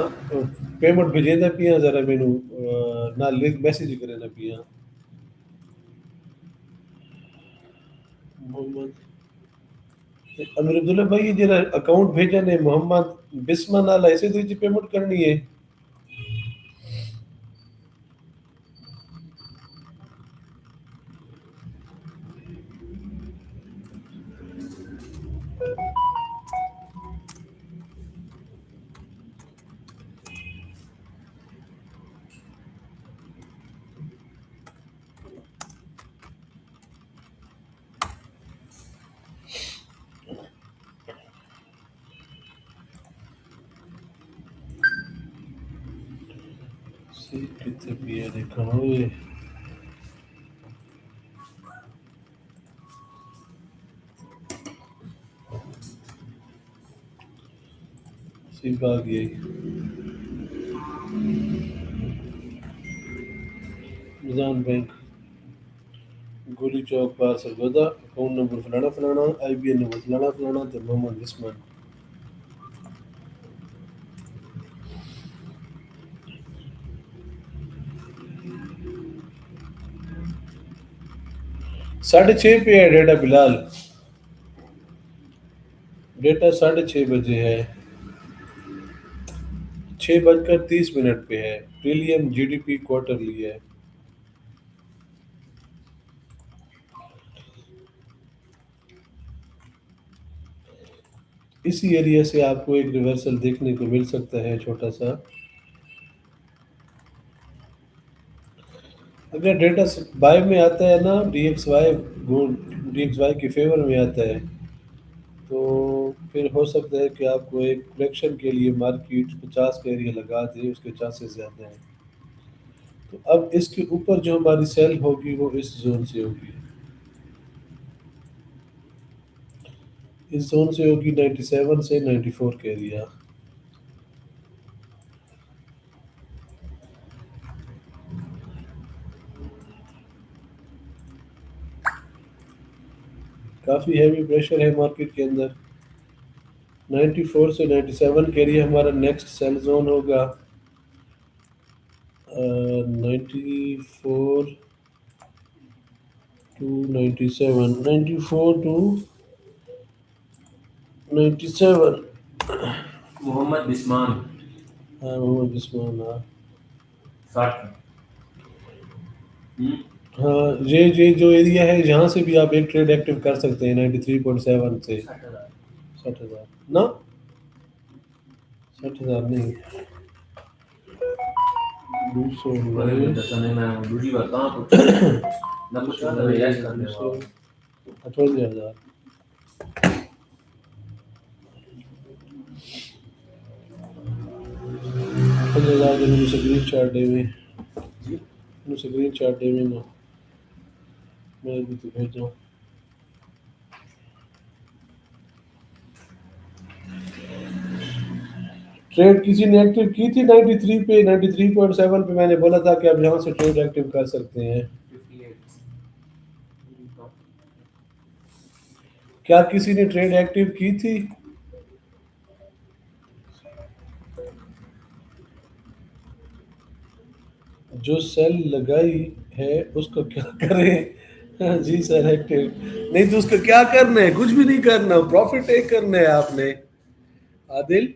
पेमेंट भेजेंदा पिया, जरा मैनू ना लिंक मैसेज करे ना पिया। मोहम्मद अमीर अब्दुल्ला भाई, ये जरा अकाउंट भेजा ने मोहम्मद बिस्मा नाल, ऐसे तो पेमेंट करनी है। सी कितने पिया देखा ओए। सी भाग गई। निजाम बैंक, गोली चौक पार सरगोदा, अकाउंट नंबर फलाना फलाना, IBN नंबर फलाना फलाना, तो मोहम्मद बिस्मान। 6:30 पे है डेटा बिलाल। डेटा 6:30 बजे है, 6 बजकर 30 मिनट पे है। ट्रिलियन GDP क्वार्टरली है। इसी एरिया से आपको एक रिवर्सल देखने को मिल सकता है छोटा सा। अगर डेटा बाय में आता है ना, DXY गोल्ड DXY के फेवर में आता है, तो फिर हो सकता है कि आपको एक कलेक्शन के लिए मार्केट 50 का एरिया लगा दे, उसके चांसेस ज़्यादा हैं। तो अब इसके ऊपर जो हमारी सेल होगी वो इस जोन से होगी, इस जोन से होगी 97 से 94 का एरिया। काफ़ी हैवी प्रेशर है मार्केट के अंदर। 94 से 97 के एरिया हमारा नेक्स्ट सेल जोन होगा। 94 टू 97, 94 टू 97। मोहम्मद बिस्मान हाँ मोहम्मद बिस्मान, हाँ 60। हाँ, ये जो एरिया है यहाँ से भी आप एक ट्रेड एक्टिव कर सकते हैं 93.7 से 60,000 ना, 60,000 नहीं, 200 दूसरी बात कहाँ कुछ ना कुछ 58,000। स्क्रीन शॉट दे में, स्क्रीन शॉट दे में ना, मैं भी तो भेजा। ट्रेड किसी ने एक्टिव की थी 93 पे, 93.7 पे मैंने बोला था कि आप यहाँ से ट्रेड एक्टिव कर सकते हैं। क्या किसी ने ट्रेड एक्टिव की थी? जो सेल लगाई है उसको क्या करें? हाँ जी सर, एक्टिव नहीं तो उसका क्या करना है? कुछ भी नहीं करना, प्रॉफिट टेक करना है आपने। आदिल,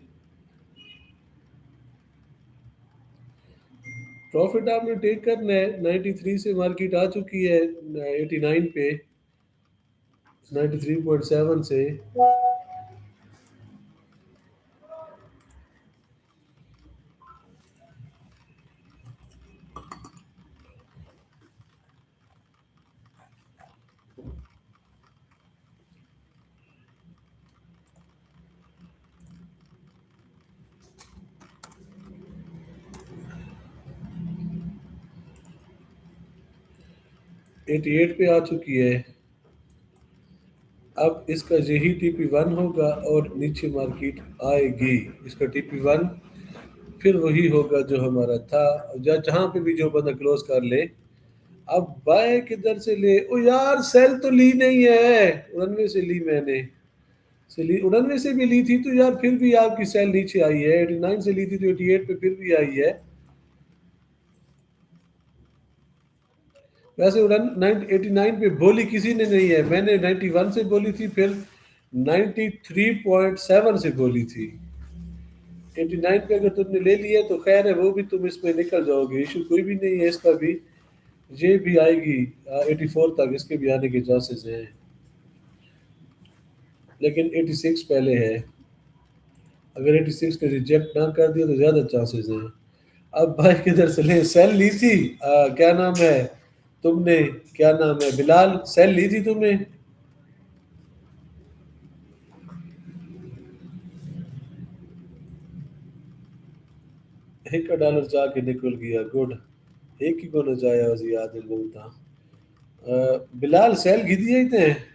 प्रॉफिट आपने टेक करना है। 93 से मार्केट आ चुकी है 89 पे, 93.7 से। 88 पे आ चुकी है। अब इसका यही TP1 होगा और नीचे मार्केट आएगी। इसका TP1 फिर वही होगा जो हमारा था, जहाँ पे भी जो बंदा क्लोज कर ले। अब बाय किधर से ले? ओ यार, सेल तो ली नहीं है, 99 से ली मैंने, से ली 99 से भी ली थी तो यार फिर भी आपकी सेल नीचे आई है। 89 से ली थी तो 88 पे फिर भी आई है। वैसे 89 पे बोली किसी ने नहीं है, मैंने 91 से बोली थी, फिर 93.7 से बोली थी। 89 पे अगर तुमने ले लिया तो खैर है, वो भी तुम इसमें निकल जाओगे, इशू कोई भी नहीं है इसका भी। ये भी आएगी 84 तक, इसके भी आने के चांसेस हैं, लेकिन 86 पहले है। अगर 86 को रिजेक्ट ना कर दिया तो ज़्यादा चांसेस हैं। अब भाई किधर से ले? सेल ली थी, क्या नाम है तुमने, क्या नाम है बिलाल, सेल ली थी तुमने? एक का डॉलर जाके निकल गया, गुड। एक ही को न जाया उसी आदिल बोलता। बिलाल सेल घी दिए थे।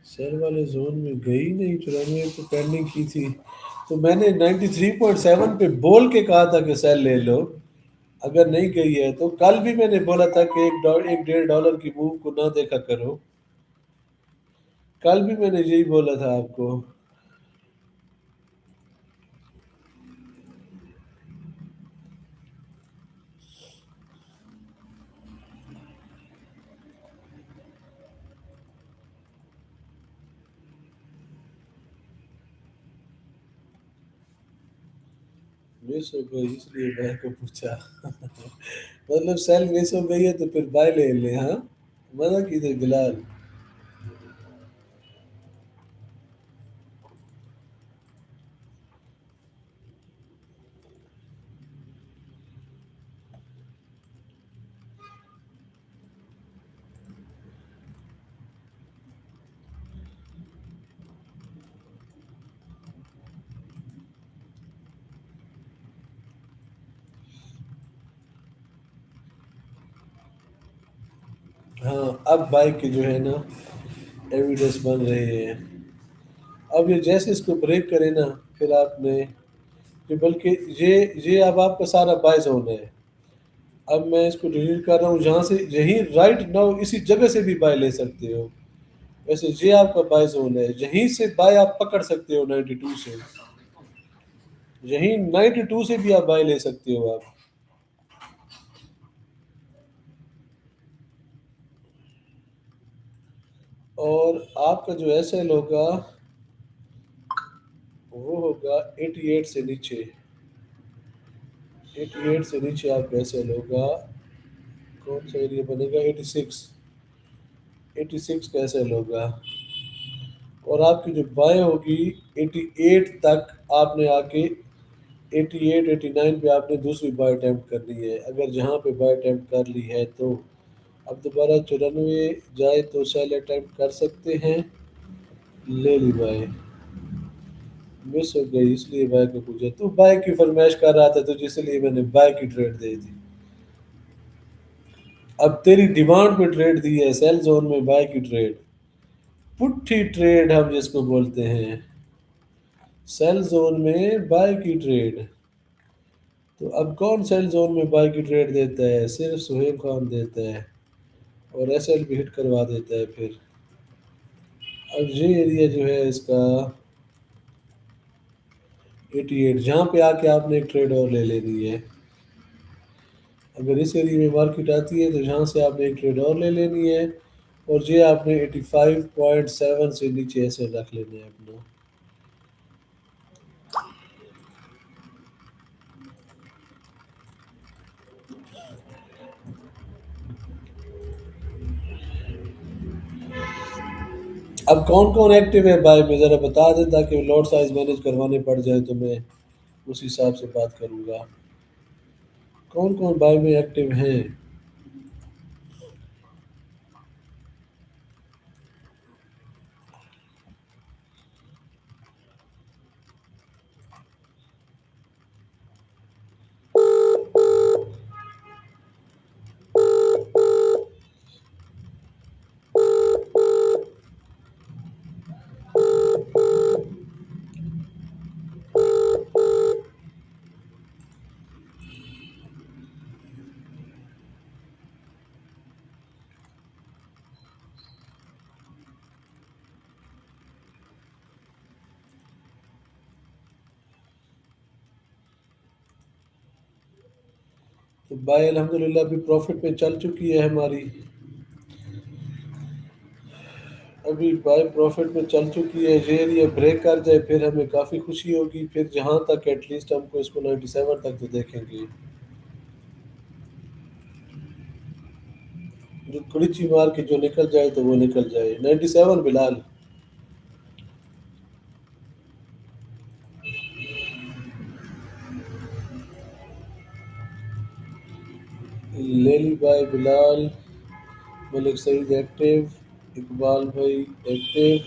सेल वाले जोन में गई नहीं, 94 पे पेंडिंग की थी, तो मैंने 93.7 पे बोल के कहा था कि सेल ले लो। अगर नहीं गई है तो कल भी मैंने बोला था कि $1 $1.5 की मूव को ना देखा करो। कल भी मैंने यही बोला था आपको। मिस हो गई इसलिए भाई को पूछा। मतलब सेल मिस हो गई है तो फिर बाय ले ले, हाँ। मजा कीजिए बिलाल। हाँ, अब बाइक की जो है ना एविडेंस बन रही है। अब ये जैसे इसको ब्रेक करे ना, फिर आपने ये बल्कि ये अब आपका सारा बाय जोन है। अब मैं इसको डिलीट कर रहा हूँ, जहाँ से यही राइट नाउ इसी जगह से भी बाय ले सकते हो। वैसे ये आपका बाय जोन है, यहीं से बाय आप पकड़ सकते हो 92 से। यहीं 92 से भी आप बाय ले सकते हो आप। और आपका जो एस एल होगा वो होगा 88 से नीचे। 88 से नीचे आपका एस एल होगा। कौन सा एरिया बनेगा? 86। 86 का एस एल होगा। और आपकी जो बाय होगी 88 तक आपने आके 88 89 पे आपने दूसरी बाय अटैम्प्ट करनी है। अगर जहाँ पे बाय अटैम्प्ट कर ली है तो अब दोबारा 94 जाए तो सेल अटैम्प्ट कर सकते हैं। ले ली बाय। मिस हो गई इसलिए बाय को पूछा। तू बाय की फरमाइश कर रहा था तुझे, इसलिए मैंने बाय की ट्रेड दे दी। अब तेरी डिमांड पे ट्रेड दी है, सेल जोन में बाय की ट्रेड। पुट्ठी ट्रेड हम जिसको बोलते हैं, सेल जोन में बाय की ट्रेड। तो अब कौन सेल जोन में बाय की ट्रेड देता है? सिर्फ सुहेब खान देता है। और एस एल भी हिट करवा देता है फिर। अब ये एरिया जो है इसका 88, जहाँ पे आके आपने एक ट्रेड और ले लेनी है। अगर इस एरिया में मार्केट आती है तो यहाँ से आपने एक ट्रेड और ले लेनी है। और ये आपने 85.7 से नीचे ऐसे रख लेना है अपना। अब कौन कौन एक्टिव है बाय में ज़रा बता दे, ताकि लॉट साइज मैनेज करवाने पड़ जाए तो मैं उस हिसाब से बात करूँगा। कौन कौन बाय में एक्टिव हैं? तो बाय अल्हम्दुलिल्लाह अभी प्रॉफिट में चल चुकी है हमारी। अभी बाय प्रॉफिट में चल चुकी है। ये एरिया ब्रेक कर जाए फिर हमें काफ़ी खुशी होगी। फिर जहाँ तक एटलीस्ट हमको इसको 97 तक तो देखेंगे। जो कुड़िची मार के जो निकल जाए तो वो निकल जाए। 97 बिलाल। लेली बाय बिलाल। मलिक सईद एक्टिव। इकबाल भाई एक्टिव।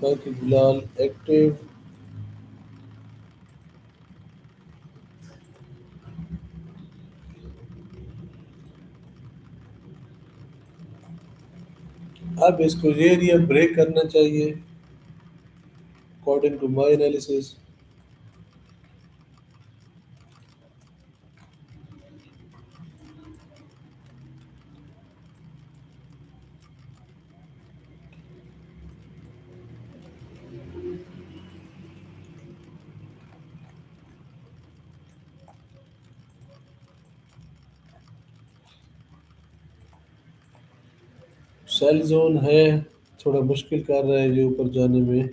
बाकी बिलाल एक्टिव। अब इसको ये एरिया ब्रेक करना चाहिए according to my analysis. Sell zone है, थोड़ा मुश्किल कर रहा है ये ऊपर जाने में।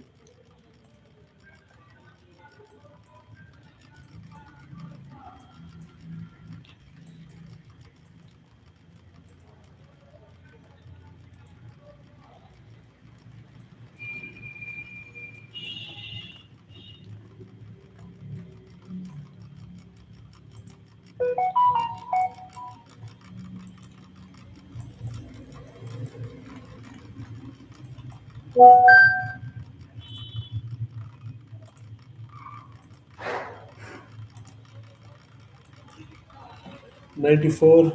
नाइन्टी फोर,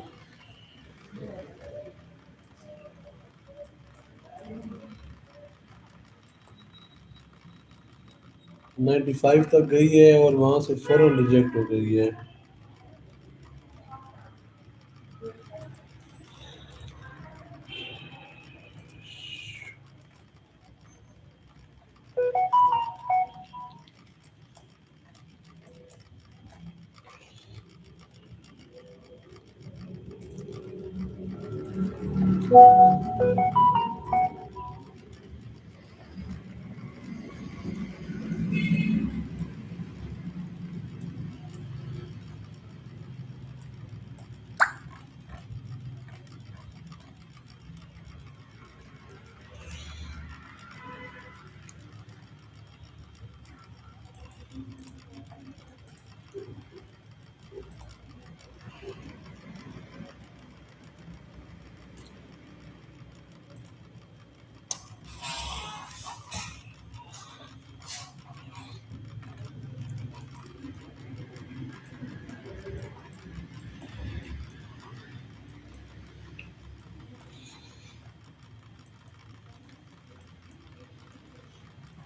95 तक गई है और वहां से फौरन रिजेक्ट हो गई है।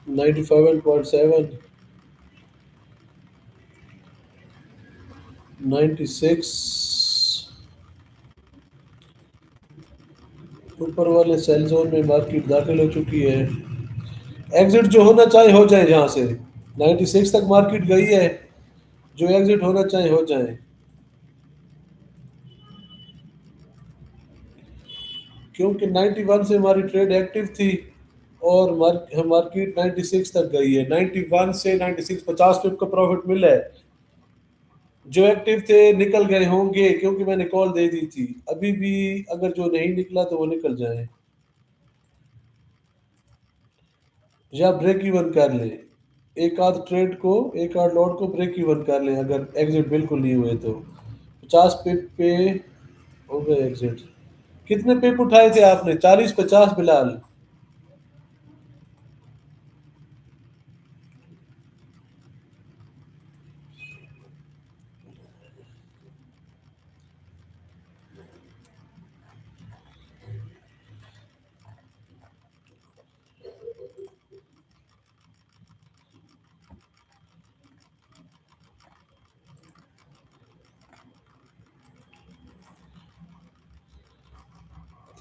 नाइन्टी फाइव पॉइंट सेवन, 96, ऊपर वाले सेल जोन में मार्केट दाखिल हो चुकी है। एग्जिट जो होना चाहे हो जाए यहाँ से। 96 तक मार्केट गई है, जो एग्जिट होना चाहे हो जाए, क्योंकि 91 से हमारी ट्रेड एक्टिव थी और मार्केट 96 तक गई है। 91 से 96 50 पिप का प्रॉफिट मिला है। जो एक्टिव थे निकल गए होंगे क्योंकि मैंने कॉल दे दी थी। अभी भी अगर जो नहीं निकला तो वो निकल जाए या ब्रेक इवन कर लें। एक आध ट्रेड को, एक आध लॉट को ब्रेक इवन कर लें अगर एग्जिट बिल्कुल नहीं हुए तो। 50 पिप पे हो गए एग्जिट। कितने पिप उठाए थे आपने? 40 50 बिलाल?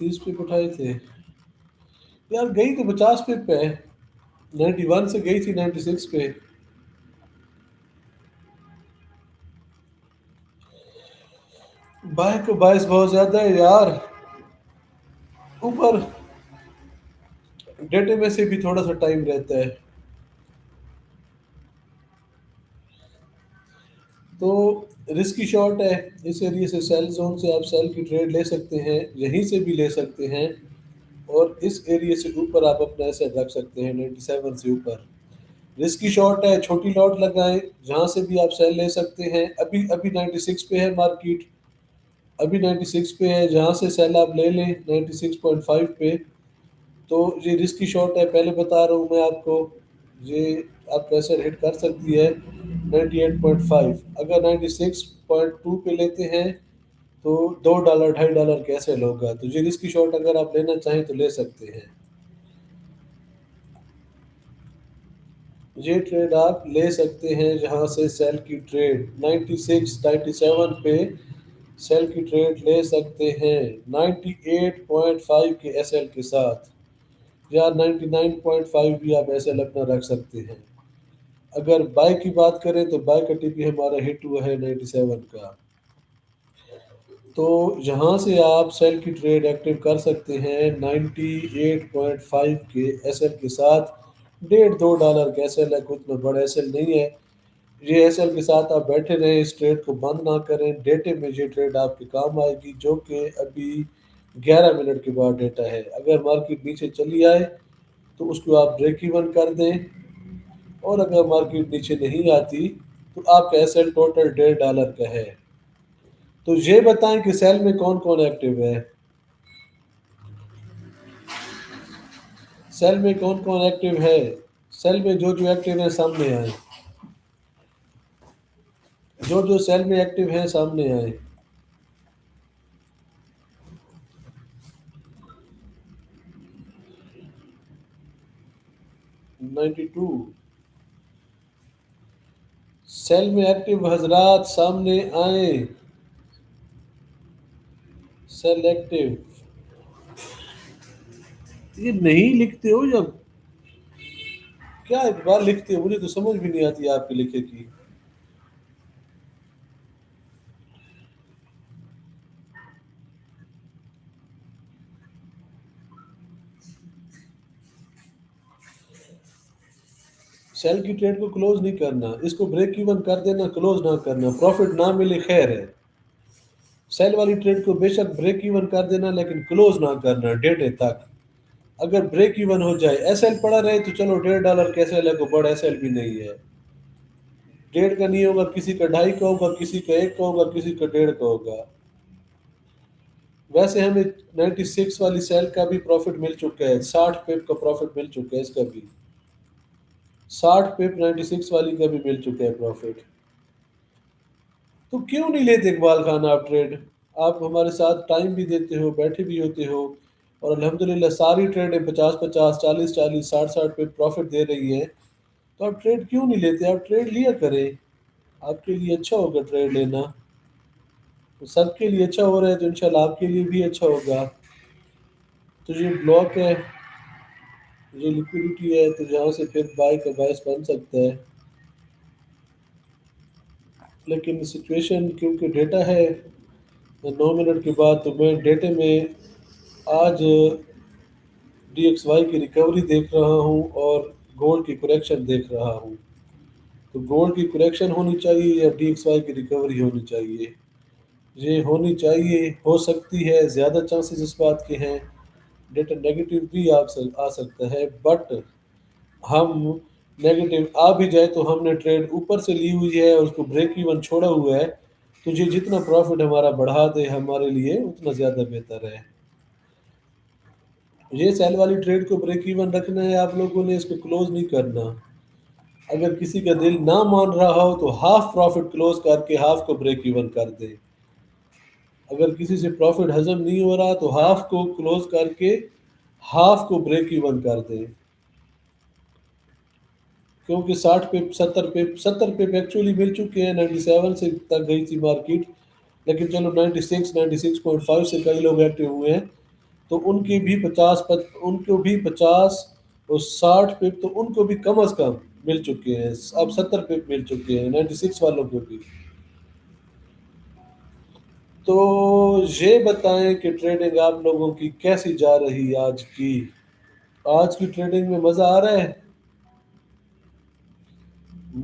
तीस पिप उठाए थे यार। गई तो 50 पिप पे, 91 से गई थी 96 पे। बाय को बायस बहुत ज्यादा है यार। ऊपर डेटे में से भी थोड़ा सा टाइम रहता है, तो रिस्की शॉट है। इस एरिया से, सेल जोन से आप सेल की ट्रेड ले सकते हैं, यहीं से भी ले सकते हैं, और इस एरिया से ऊपर आप अपना एसेट रख सकते हैं 97 से ऊपर। रिस्की शॉट है, छोटी लॉट लगाएं, जहां से भी आप सेल ले सकते हैं। अभी अभी 96 पे है मार्केट, अभी 96 पे है, जहां से सेल आप ले लें 96.5 पे। तो ये रिस्की शॉट है, पहले बता रहा हूँ मैं आपको। ये आपका ऐसे हिट कर सकती है 98.5। अगर 96.2 पे लेते हैं तो $2 $2.5 कैसे होगा। तो ये रिस्की शॉट अगर आप लेना चाहें तो ले सकते हैं। ये ट्रेड आप ले सकते हैं जहां से सेल की ट्रेड 96 97 पे सेल की ट्रेड ले सकते हैं 98.5 के एसएल के साथ, या 99.5 भी आप एसएल अपना रख सकते हैं। अगर बाय की बात करें तो बाय का टीपी हमारा हिट हुआ है 97 का। तो यहाँ से आप सेल की ट्रेड एक्टिव कर सकते हैं 98.5 के एसएल के साथ। 1.5-2 डॉलर का एसएल है, कुछ में बड़ा एसएल नहीं है। ये एसएल के साथ आप बैठे रहें, इस ट्रेड को बंद ना करें। डेटे में ये ट्रेड आपके काम आएगी, जो कि अभी 11 मिनट के बाद डेटा है। अगर मार्केट नीचे चली आए तो उसको आप ब्रेक इवन कर दें, और अगर मार्केट नीचे नहीं आती तो आपका एसएल टोटल 1.5 डॉलर का है। तो ये बताएं कि सेल में कौन कौन एक्टिव है। सेल में कौन कौन एक्टिव है। सेल में जो जो एक्टिव है सामने आए। जो जो सेल में एक्टिव है सामने आए। 92 सेल में एक्टिव हजरात सामने आए। Sell active. ये नहीं लिखते हो जब, क्या एक बार लिखते हो, मुझे तो समझ भी नहीं आती आपके लिखे की। सेल की ट्रेड को क्लोज नहीं करना, इसको ब्रेक इवन कर देना, क्लोज ना करना। प्रॉफिट ना मिले खैर है। सेल वाली ट्रेड को बेशक ब्रेक इवन कर देना, लेकिन क्लोज ना करना डेटे तक। अगर ब्रेक इवन हो जाए, एसएल पड़ा रहे तो चलो, 1.5 डॉलर का एसएल है, कोई बड़ा एसएल भी नहीं है। 1.5 का नहीं होगा, किसी का 2.5 का होगा, किसी का 1 का होगा, किसी का 1.5 का होगा। वैसे हमें 96 वाली सेल का भी प्रॉफिट मिल चुका है, 60 पिप का प्रॉफिट मिल चुका है इसका भी। 60 पिप 96 वाली का भी मिल चुका है प्रॉफिट। तो क्यों नहीं लेते इकबाल खान आप ट्रेड। आप हमारे साथ टाइम भी देते हो, बैठे भी होते हो, और अल्हम्दुलिल्लाह सारी ट्रेडें 50-50, 40-40, 60-60 पे प्रॉफिट दे रही हैं। तो आप ट्रेड क्यों नहीं लेते, आप ट्रेड लिया करें। आपके लिए अच्छा होगा ट्रेड लेना। तो सबके लिए अच्छा हो रहा है तो इंशाल्लाह आपके लिए भी अच्छा होगा। तो ये ब्लॉक है, ये लिक्विडिटी है, तो जहाँ से फिर बाय का बायस बन सकता है। लेकिन सिचुएशन क्योंकि डेटा है 9 मिनट के बाद, तो मैं डेटे में आज DXY की रिकवरी देख रहा हूँ और गोल्ड की करेक्शन देख रहा हूँ। तो गोल्ड की करेक्शन होनी चाहिए या DXY की रिकवरी होनी चाहिए। ये होनी चाहिए, हो सकती है, ज़्यादा चांसेस इस बात के हैं। डेटा नेगेटिव भी आ सकता है, बट हम नेगेटिव आ भी जाए तो हमने ट्रेड ऊपर से ली हुई है और उसको ब्रेक इवन छोड़ा हुआ है। तो ये जितना प्रॉफिट हमारा बढ़ा दे हमारे लिए उतना ज़्यादा बेहतर है। ये सेल वाली ट्रेड को ब्रेक इवन रखना है आप लोगों ने, इसको क्लोज नहीं करना। अगर किसी का दिल ना मान रहा हो तो हाफ प्रॉफिट क्लोज करके हाफ को ब्रेक इवन कर दे। अगर किसी से प्रॉफिट हजम नहीं हो रहा तो हाफ को क्लोज करके हाफ को ब्रेक इवन कर दे। क्योंकि 60 पे 70 पे एक्चुअली मिल चुके हैं। 97 से तक गई थी मार्केट, लेकिन चलो 96-96.5 से कई लोग एक्टिव हुए हैं। तो उनके भी 50 उनको भी 50 और 60 पिप तो उनको भी कम अज कम मिल चुके हैं। अब 70 पिप मिल चुके हैं 96 वालों को भी। तो ये बताएं कि ट्रेडिंग आप लोगों की कैसी जा रही है आज की। आज की ट्रेडिंग में मज़ा आ रहा है।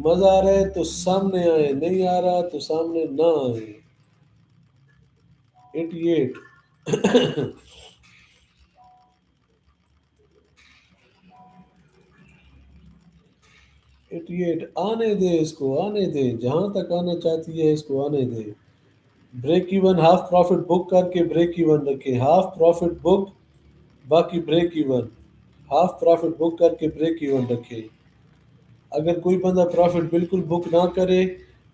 मज़ा आ रहा है तो सामने आए, नहीं आ रहा तो सामने ना आए। 88 88 आने दे, इसको आने दे, जहां तक आना चाहती है इसको आने दे। Break even half profit book करके ब्रेक इवन रखे, हाफ प्रॉफिट बुक, बाकी break even. Half profit book करके ब्रेक इवन रखे। अगर कोई बंदा प्रॉफिट बिल्कुल बुक ना करे,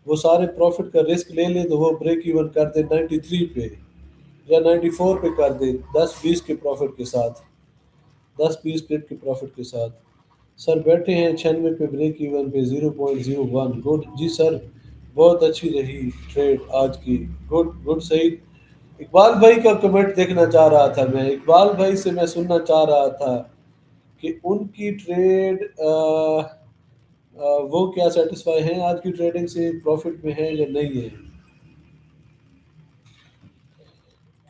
वो सारे प्रॉफिट का रिस्क ले ले, तो वो ब्रेक इवन कर दे 93 पे या 94 पे कर दे, 10-20 के प्रॉफिट के साथ, 10-20 पिप के प्रॉफिट के साथ। सर बैठे हैं 96 पे ब्रेक इवन पे 0.01। गुड जी सर, बहुत अच्छी रही ट्रेड आज की। गुड गुड सही। इकबाल भाई का कमेंट देखना चाह रहा था मैं, इकबाल भाई से मैं सुनना चाह रहा था कि उनकी ट्रेड वो क्या सेटिस्फाई हैं आज की ट्रेडिंग से, प्रॉफिट में है या नहीं है।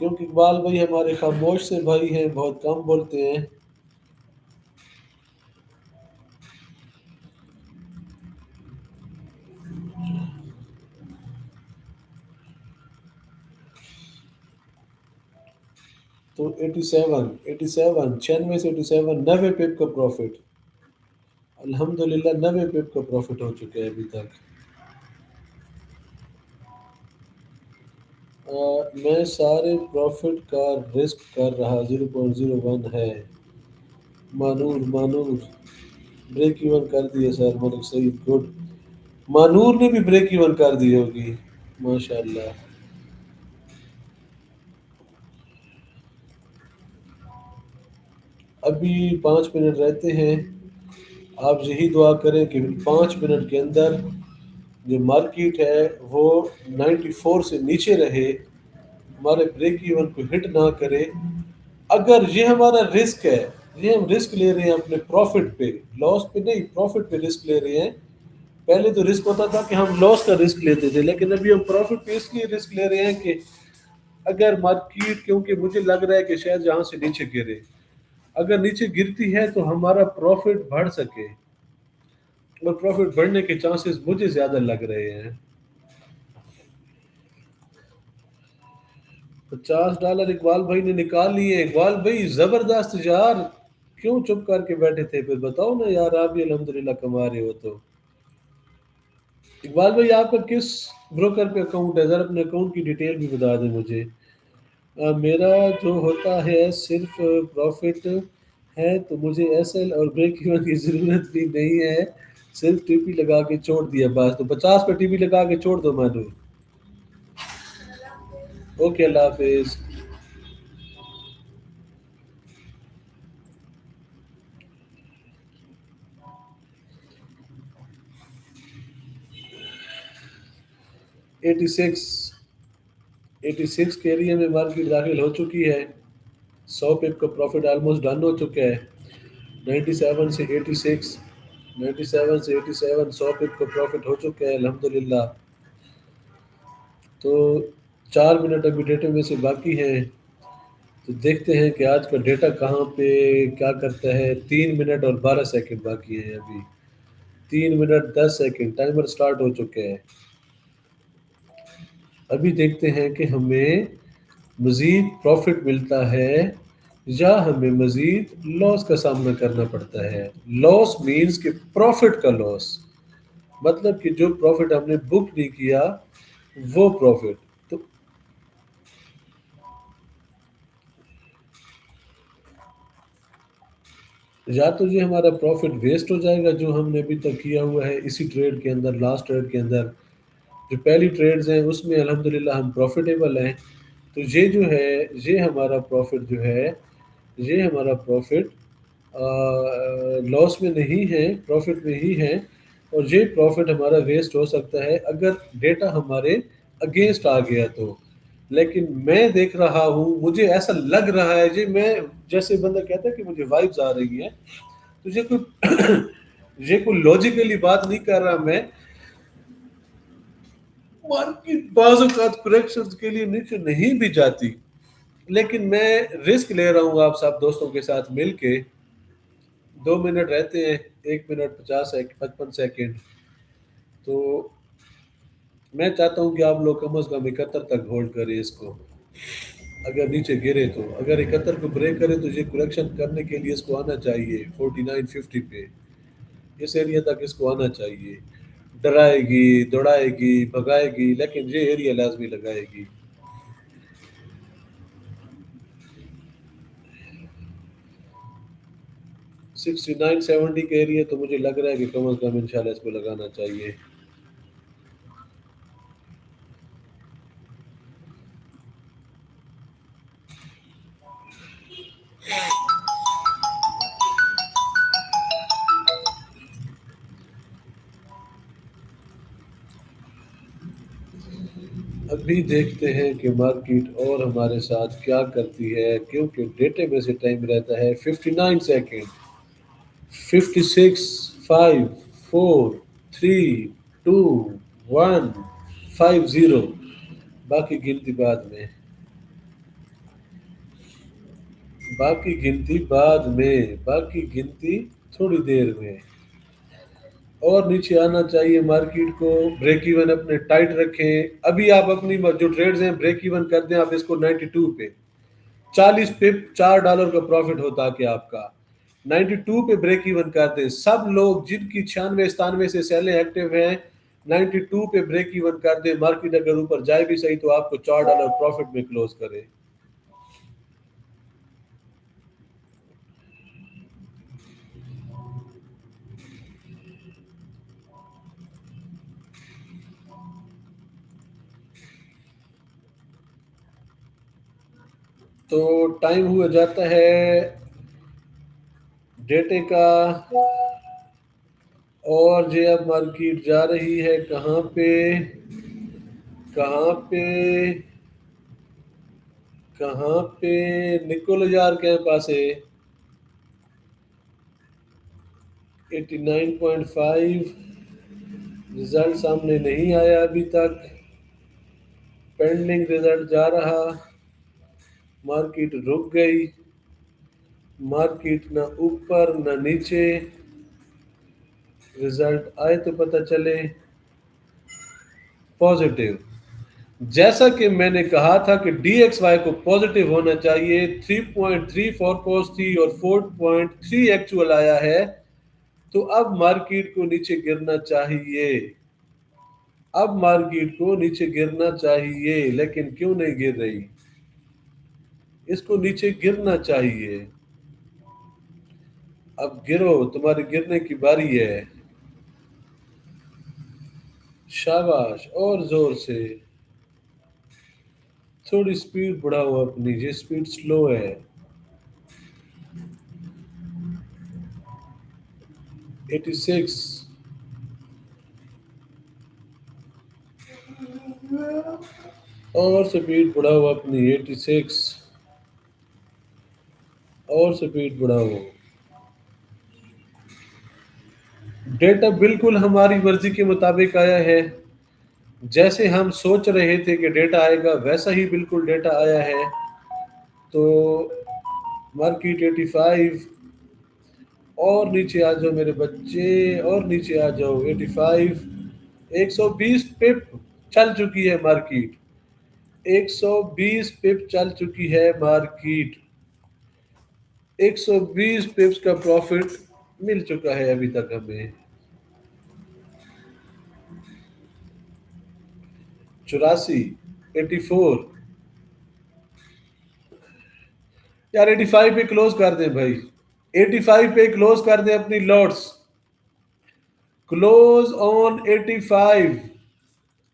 क्योंकि इकबाल भाई हमारे खामोश से भाई हैं, बहुत कम बोलते हैं। तो 87, 87, 96 से 87, 90 पिप का प्रॉफिट। अल्हम्दुलिल्लाह 90 पिप का प्रॉफिट हो चुके हैं अभी तक। मैं सारे प्रॉफिट का रिस्क कर रहा, 0.01 है। मानूर, मानूर ब्रेक इवन कर दिए सर, मलिक सईद गुड। मानूर ने भी ब्रेक इवन कर दी होगी, माशाल्लाह। अभी 5 मिनट रहते हैं। आप यही दुआ करें कि 5 मिनट के अंदर जो मार्केट है वो 94 से नीचे रहे, हमारे ब्रेक इवन को हिट ना करे। अगर ये हमारा रिस्क है, ये हम रिस्क ले रहे हैं अपने प्रॉफिट पे, लॉस पे नहीं, प्रॉफिट पे रिस्क ले रहे हैं। पहले तो रिस्क होता था कि हम लॉस का रिस्क लेते थे, लेकिन अभी हम प्रॉफिट पे इसलिए रिस्क ले रहे हैं कि अगर मार्केट, क्योंकि मुझे लग रहा है कि शायद यहाँ से नीचे गिरे, अगर नीचे गिरती है तो हमारा प्रॉफिट बढ़ सके, और प्रॉफिट बढ़ने के चांसेस मुझे ज़्यादा लग रहे हैं। $50 इकबाल भाई ने निकाल लिए। इकबाल भाई जबरदस्त यार, क्यों चुप करके बैठे थे, फिर बताओ ना यार, आप भी अल्हम्दुलिल्लाह कमा रहे हो तो। इकबाल भाई आपका किस ब्रोकर पे अकाउंट है, जरा अपने अकाउंट की डिटेल भी बता दें मुझे। मेरा जो होता है सिर्फ प्रॉफिट है, तो मुझे एसएल और ब्रेक इवन की ज़रूरत भी नहीं है, सिर्फ टीपी लगा के छोड़ दिया बस। तो 50 पे टीपी लगा के छोड़ दो मानो। ओके, अल्लाह हाफिज। 86, 86 के एरिया में मार्केट दाखिल हो चुकी है। 100 पिप का प्रॉफिट ऑलमोस्ट डन हो चुका है। 97 से 86, 97 से 87, 100 पिप का प्रॉफिट हो चुका है अल्हम्दुलिल्लाह। तो 4 मिनट अभी डेटे में से बाकी हैं, तो देखते हैं कि आज का डेटा कहाँ पे क्या करता है। 3 मिनट और 12 सेकंड बाकी हैं अभी। 3 मिनट 10 सेकंड, टाइमर स्टार्ट हो चुके हैं। अभी देखते हैं कि हमें मज़ीद प्रॉफिट मिलता है या हमें मज़ीद लॉस का सामना करना पड़ता है। लॉस मीन्स कि प्रॉफिट का लॉस, मतलब कि जो प्रॉफिट हमने बुक नहीं किया वो प्रॉफिट। तो या तो ये हमारा प्रॉफिट वेस्ट हो जाएगा जो हमने अभी तक किया हुआ है इसी ट्रेड के अंदर, लास्ट ट्रेड के अंदर। जो पहली ट्रेड्स हैं उसमें अल्हम्दुलिल्लाह हम प्रॉफिटेबल हैं, तो ये जो है, ये हमारा प्रॉफिट जो है, ये हमारा प्रॉफिट लॉस में नहीं है, प्रॉफिट में ही है। और ये प्रॉफिट हमारा वेस्ट हो सकता है अगर डेटा हमारे अगेंस्ट आ गया तो। लेकिन मैं देख रहा हूँ, मुझे ऐसा लग रहा है जी, मैं जैसे बंदा कहता है कि मुझे वाइब्स आ रही हैं, तो ये कोई ये कोई लॉजिकली बात नहीं कर रहा मैं। मार्केट बाजू का करेक्शन के लिए नीचे नहीं भी जाती, लेकिन मैं रिस्क ले रहा हूँ आप सब दोस्तों के साथ मिलके। 2 मिनट रहते हैं, 1 मिनट 55 सेकंड। तो मैं चाहता हूँ कि आप लोग कम अज़ कम 71 तक होल्ड करें इसको। अगर नीचे गिरे तो, अगर 71 को ब्रेक करे तो ये करेक्शन करने के लिए इसको आना चाहिए 49.50 पे, इस एरिया तक इसको आना चाहिए। डराएगी, दौड़ाएगी, भगाएगी, लेकिन ये एरिया लाजमी लगाएगी। 69-70 के एरिया तो मुझे लग रहा है कि कम अज़ कम इंशाल्लाह इसको लगाना चाहिए। अभी देखते हैं कि मार्केट और हमारे साथ क्या करती है, क्योंकि डेटे में से टाइम रहता है 59 सेकेंड। 56, 5, 4, 3, 2, 1, 50। बाकी गिनती बाद में। बाकी गिनती बाद में, बाकी गिनती थोड़ी देर में। और नीचे आना चाहिए मार्केट को। ब्रेक इवन अपने टाइट रखें। अभी आप अपनी जो ट्रेड्स हैं ब्रेक इवन कर दें आप इसको 92 पे। 40 पिप $4 का प्रॉफिट होता कि आपका 92 पे ब्रेक इवन कर दें। सब लोग जिनकी 96 97 से सेलें एक्टिव हैं 92 पे ब्रेक इवन कर दें। मार्केट अगर ऊपर जाए भी सही तो आपको $4 प्रॉफिट में क्लोज करे। तो टाइम हुआ जाता है डेटे का। और जे अब मार्केट जा रही है कहाँ पे, कहाँ पे, कहाँ पे? निकोल यार के पास है 89.5। रिजल्ट सामने नहीं आया अभी तक। पेंडिंग रिजल्ट जा रहा। मार्केट रुक गई। मार्केट ना ऊपर ना नीचे। रिजल्ट आए तो पता चले। पॉजिटिव। जैसा कि मैंने कहा था कि DXY को पॉजिटिव होना चाहिए। 3.3 फोरकास्ट थी और 4.3 एक्चुअल आया है। तो अब मार्केट को नीचे गिरना चाहिए। अब मार्केट को नीचे गिरना चाहिए लेकिन क्यों नहीं गिर रही? इसको नीचे गिरना चाहिए। अब गिरो, तुम्हारे गिरने की बारी है। शाबाश, और जोर से। थोड़ी स्पीड बढ़ाओ अपनी, ये स्पीड स्लो है। 86। और स्पीड बढ़ाओ अपनी 86। और स्पीड बढ़ाओ। डेटा बिल्कुल हमारी मर्जी के मुताबिक आया है। जैसे हम सोच रहे थे कि डेटा आएगा वैसा ही बिल्कुल डेटा आया है। तो मार्केट 85। और नीचे आ जाओ मेरे बच्चे, और नीचे आ जाओ 85। 120 पिप चल चुकी है मार्केट। 120 पिप चल चुकी है मार्केट। 120 पिप्स का प्रॉफिट मिल चुका है अभी तक हमें। 84। 84। यार 85 पे क्लोज कर दें भाई। 85 पे क्लोज कर दें अपनी lots. Close on 85।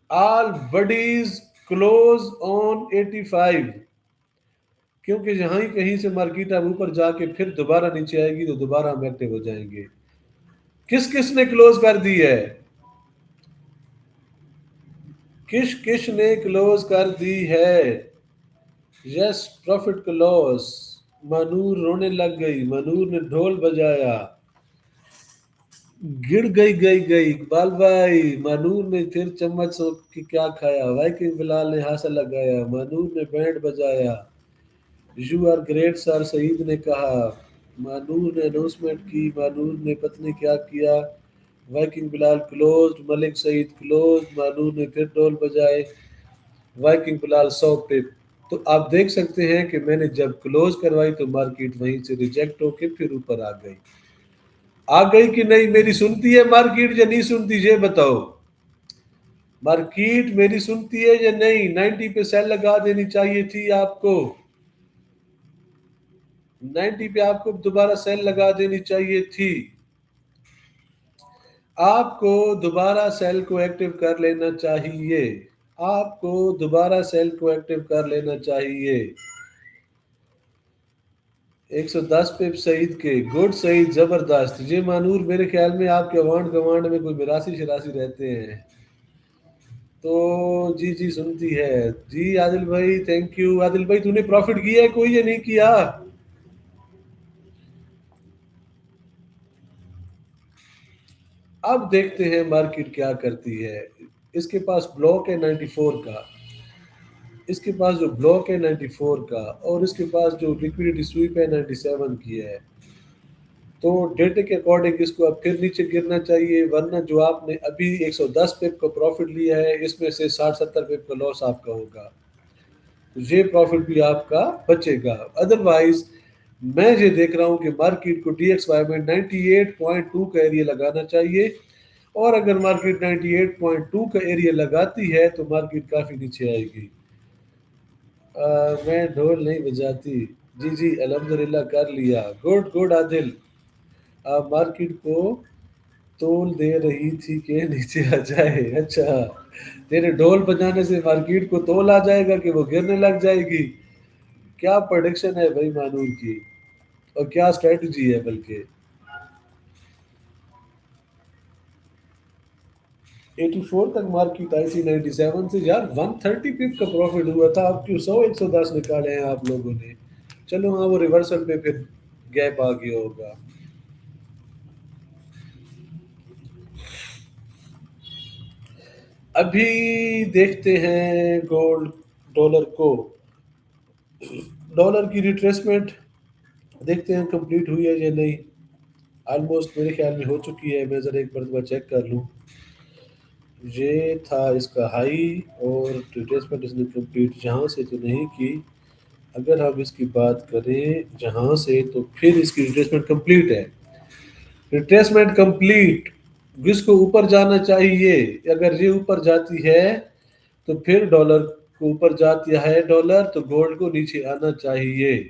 All buddies close on 85। क्योंकि जहां ही कहीं से मार्केट अब ऊपर जाके फिर दोबारा नीचे आएगी तो दोबारा हम एक्टिव हो जाएंगे। किस किस ने क्लोज कर दी है? किस किस ने क्लोज कर दी है? यस, प्रॉफिट का लॉस। मनूर रोने लग गई। मनूर ने ढोल बजाया। गिर गई इकबाल भाई। मनूर ने फिर चम्मच की क्या खाया। वाइकिंग बिलाल ने हासा लगाया। मनूर ने बैंड बजाया। You are great sir Saeed ने कहा। मनूर ने अनाउंसमेंट की। मनूर ने पत्नी क्या किया। Working Bilal close. Malik Saeed close. Manoor ने फिर ढोल बजाए। वाइकिंग बिलाल 100 पे। तो आप देख सकते हैं कि मैंने जब क्लोज करवाई तो मार्केट वहीं से रिजेक्ट होके फिर ऊपर आ गई। आ गई कि नहीं? मेरी सुनती है मार्केट या नहीं सुनती ये बताओ। मार्केट मेरी सुनती है या नहीं? 90 पे सेल लगा देनी चाहिए थी आपको। 90 पे आपको दोबारा सेल लगा देनी चाहिए थी। आपको दोबारा सेल को एक्टिव कर लेना चाहिए। आपको दोबारा सेल को एक्टिव कर लेना चाहिए। 110 पे सईद के। गुड सईद, जबरदस्त। ये मानूर मेरे ख्याल में आपके अवांड गवांड में कोई बिरासी शिरासी रहते हैं। तो जी जी सुनती है। जी आदिल भाई, थैंक यू। आदिल भाई तूने प्रॉफिट किया है कोई या नहीं किया? अब देखते हैं मार्केट क्या करती है। इसके पास ब्लॉक है 94 का। इसके पास जो ब्लॉक है 94 का, और इसके पास जो लिक्विडिटी स्वीप है 97 की है। तो डेटे के अकॉर्डिंग इसको अब फिर नीचे गिरना चाहिए, वरना जो आपने अभी 110 पिप का प्रॉफिट लिया है इसमें से 60-70 पिप का लॉस आपका होगा। तो ये प्रॉफिट भी आपका बचेगा। अदरवाइज मैं ये देख रहा हूँ कि मार्केट को DXY में 98.2 का एरिया लगाना चाहिए, और अगर मार्केट 98.2 का एरिया लगाती है तो मार्केट काफ़ी नीचे आएगी। मैं ढोल नहीं बजाती। जी जी, अल्हम्दुलिल्लाह कर लिया। Good good Adil. आप मार्केट को तोल दे रही थी कि नीचे आ जाए। अच्छा, तेरे ढोल बजाने से मार्केट को तोल आ जाएगा कि वो गिरने लग जाएगी? क्या प्रोडिक्शन है भाई मानूर की, और क्या स्ट्रेटजी है? बल्कि 84 तक मार्केट आई थी 97 से यार, 130 पिप का प्रॉफिट हुआ था। अब क्यों 100-110 निकाले हैं आप लोगों ने? चलो हाँ, वो रिवर्सल पे फिर गैप आ गया होगा। अभी देखते हैं गोल्ड डॉलर को। डॉलर की रिट्रेसमेंट देखते हैं कंप्लीट हुई है या नहीं। ऑलमोस्ट मेरे ख्याल में हो चुकी है। मैं ज़रा एक मरतबा चेक कर लूँ। ये था इसका हाई, और रिट्रेसमेंट इसने कंप्लीट यहाँ से तो नहीं की। अगर हम इसकी बात करें जहाँ से, तो फिर इसकी रिट्रेसमेंट कंप्लीट है। रिट्रेसमेंट कंप्लीट, जिसको ऊपर जाना चाहिए। अगर ये ऊपर जाती है तो फिर डॉलर को ऊपर जाती है डॉलर, तो गोल्ड को नीचे आना चाहिए,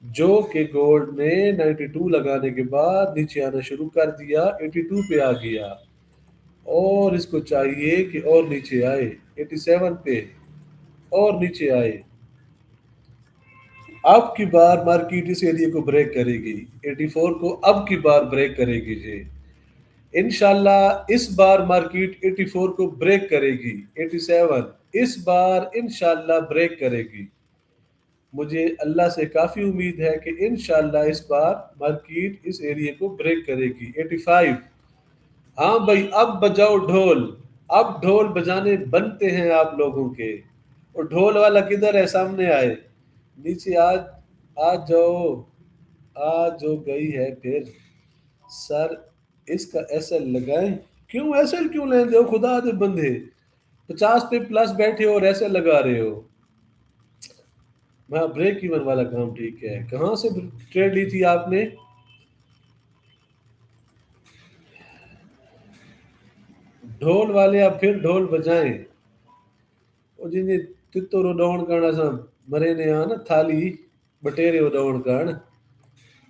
जो कि गोल्ड ने 92 लगाने के बाद नीचे आना शुरू कर दिया, 82 पे आ गया। और इसको चाहिए कि और नीचे आए 87 पे, और नीचे आए। अब की बार मार्केट इस एरिया को ब्रेक करेगी, 84 को अब की बार ब्रेक करेगी जी। इंशाल्लाह इस बार मार्केट 84 को ब्रेक करेगी। 87 इस बार इंशाल्लाह ब्रेक करेगी। मुझे अल्लाह से काफ़ी उम्मीद है कि इंशाल्लाह इस बार मार्केट इस एरिया को ब्रेक करेगी। 85। हाँ भाई, अब बजाओ ढोल। अब ढोल बजाने बनते हैं आप लोगों के। और ढोल वाला किधर है? सामने आए, नीचे आज आ जाओ। आ जो गई है फिर। सर, इसका एसएल लगाएं? क्यों एसएल क्यों लेते हो खुदा दे बंदे? 50 पे प्लस बैठे हो और एसएल लगा रहे हो। मैं ब्रेक इवन वाला काम ठीक है। कहाँ से ट्रेड ली थी आपने? ढोल वाले अब फिर ढोल बजाएं। ਉਹ ਜਿੰਨੇ तित्तो उड़ाउण करण सां मरे ने आ न थाली बटेरे उड़ाउण करण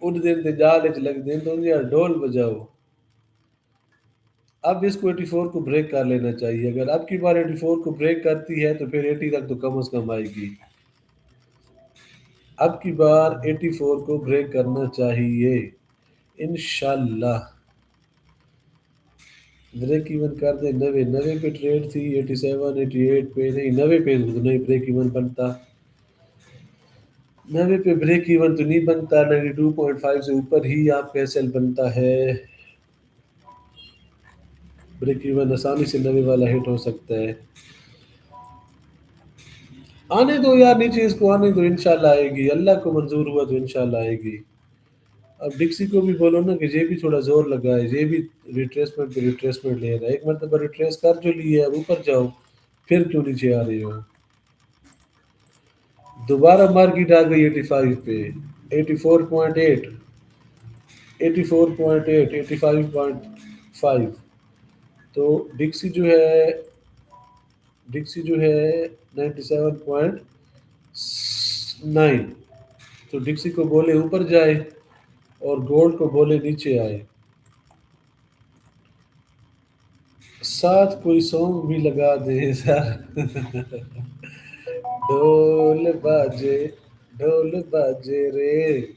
उड़दे ते जाल च लगदे तो उनके यार ढोल बजाओ। अब इसको 84 को ब्रेक कर लेना चाहिए। अगर अब की बार 84 को ब्रेक करती है तो फिर 80 तक तो कम से कम आएगी। अब की बार 84 को ब्रेक करना चाहिए इंशाल्लाह। ब्रेक इवन कर दे 90 पे ट्रेड थी, 87 88 पे नहीं, 90 पे तो नहीं ब्रेक इवन बनता। 90 पे ब्रेक इवन तो नहीं बनता, 92.5 से ऊपर ही आपका एसएल बनता है। ब्रेक इवन आसानी से 90 वाला हिट हो सकता है। आने दो यार नीचे, इसको आने दो, इंशाल्लाह आएगी। अल्लाह को मंजूर हुआ तो इंशाल्लाह आएगी। अब डिक्सी को भी बोलो ना कि ये भी थोड़ा जोर लगाए। ये भी रिट्रेसमेंट पे रिट्रेसमेंट ले रहा है। एक मरतबा रिट्रेस कर जो लिया है, अब ऊपर जाओ। फिर क्यों नीचे आ रहे हो? दोबारा मार्केट आ गई 85 पे। 84.8, 84.8, 85.5। तो डिक्सी जो है, डिक्सी जो है 97.9। तो डिक्सी को बोले ऊपर जाए और गोल्ड को बोले नीचे आए। साथ कोई सॉन्ग भी लगा दे सर। ढोल बाजे, ढोल बाजे रे।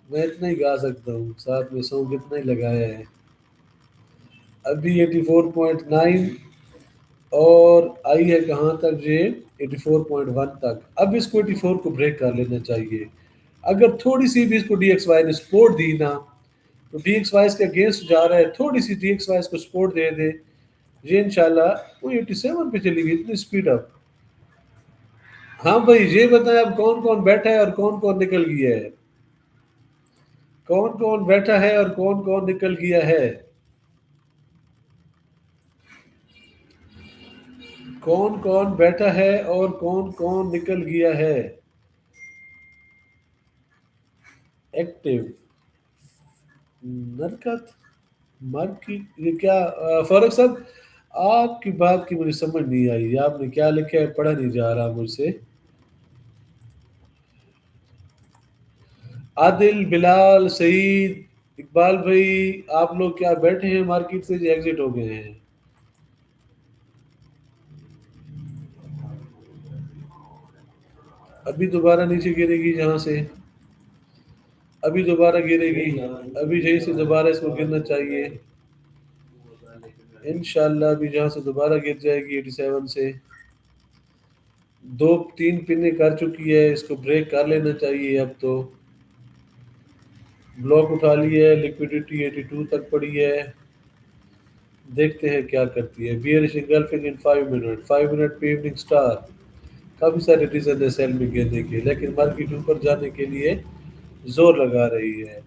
मैं इतना ही गा सकता हूँ, साथ में सॉन्ग इतना ही लगाया है। अभी 84.9, और आई है कहाँ तक ये? 84.1 तक। अब इसको 84 को ब्रेक कर लेना चाहिए। अगर थोड़ी सी भी इसको DXY ने सपोर्ट दी ना, तो DXY के अगेंस्ट जा रहा है, थोड़ी सी DXY को सपोर्ट दे दे, ये इंशाल्लाह वो 87 पे चली गई इतनी स्पीड अप। हाँ भाई, ये बताएं अब कौन कौन बैठा है और कौन कौन निकल गया है। कौन कौन बैठा है और कौन कौन निकल गया है। कौन कौन बैठा है और कौन कौन निकल गया है। एक्टिव। नरकत। मर की। ये क्या फारूक साहब, आपकी बात की मुझे समझ नहीं आई, आपने क्या लिखा है पढ़ा नहीं जा रहा मुझसे। आदिल, बिलाल, सईद, इकबाल भाई, आप लोग क्या बैठे हैं मार्केट से या एग्जिट हो गए हैं। अभी दोबारा नीचे गिरेगी जहां से। अभी दोबारा गिरेगी। अभी यहीं से दोबारा इसको गिरना चाहिए। इंशाल्लाह अभी जहां से दोबारा गिर जाएगी 87 से। दो तीन पिने कर चुकी है, इसको ब्रेक कर लेना चाहिए अब तो। ब्लॉक उठा लिया है, लिक्विडिटी 82 तक पड़ी है। देखते हैं क्या करती है। बियरिश engulfing इन 5 मिनट, 5 मिनट पे इवनिंग स्टार। काफ़ी सारे रीज़न है सेल में गिरने के, लेकिन मार्केट ऊपर जाने के लिए जोर लगा रही है,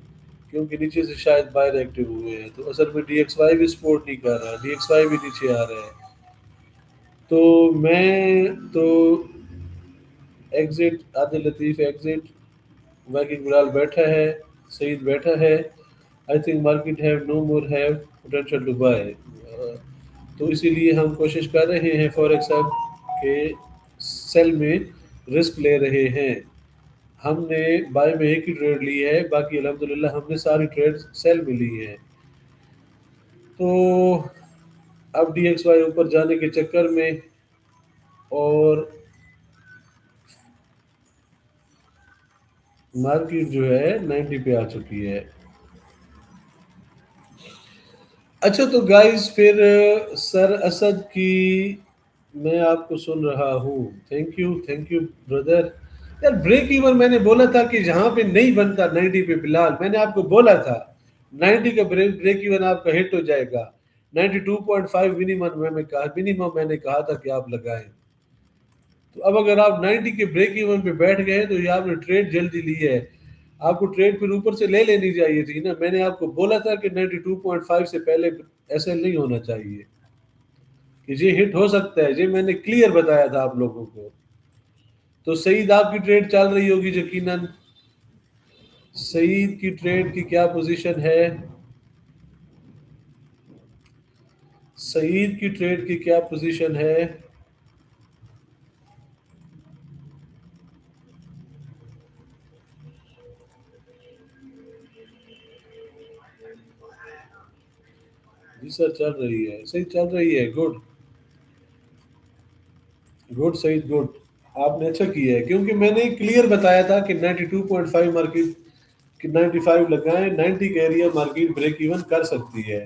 क्योंकि नीचे से शायद बाहर एक्टिव हुए हैं। तो असल में DXY भी सपोर्ट नहीं कर रहा, DXY भी नीचे आ रहा है। तो मैं तो exit, Adil Latif exit, working Bilal बैठा है, सईद बैठा है। I think market have no more have potential to buy. तो इसीलिए हम कोशिश कर रहे हैं फॉरेक्स अब के सेल में रिस्क ले रहे हैं। हमने बाय में एक ही ट्रेड ली है, बाकी अल्हम्दुलिल्लाह हमने सारी ट्रेड सेल में ली है। तो अब DXY ऊपर जाने के चक्कर में और मार्केट जो है 90 पे आ चुकी है। अच्छा तो गाइस फिर सर असद की मैं आपको सुन रहा हूँ। Thank you brother. यार ब्रेक इवन मैंने बोला था कि जहाँ पे नहीं बनता 90 पे बिलाल, मैंने आपको बोला था 90 का ब्रेक इवन आपका हिट हो जाएगा। 92.5 मिनिमम मैंने कहा था कि आप लगाएं। तो अब अगर आप 90 के ब्रेक इवन पे बैठ गए तो ये आपने ट्रेड जल्दी ली है। आपको ट्रेड फिर ऊपर से ले लेनी चाहिए थी ना। मैंने आपको बोला था कि 92.5 से पहले ऐसे नहीं होना चाहिए कि ये हिट हो सकता है। ये मैंने क्लियर बताया था आप लोगों को। तो सईद आपकी ट्रेड चल रही होगी यकीनन। सईद की ट्रेड की क्या पोजीशन है। सईद की ट्रेड की क्या पोजीशन है। जी सर चल रही है, सही चल रही है। Good good Saeed good. आपने अच्छा किया है, क्योंकि मैंने क्लियर बताया था कि 92.5 मार्केट कि 95 लगाएं, 90 का एरिया मार्केट ब्रेक इवन कर सकती है।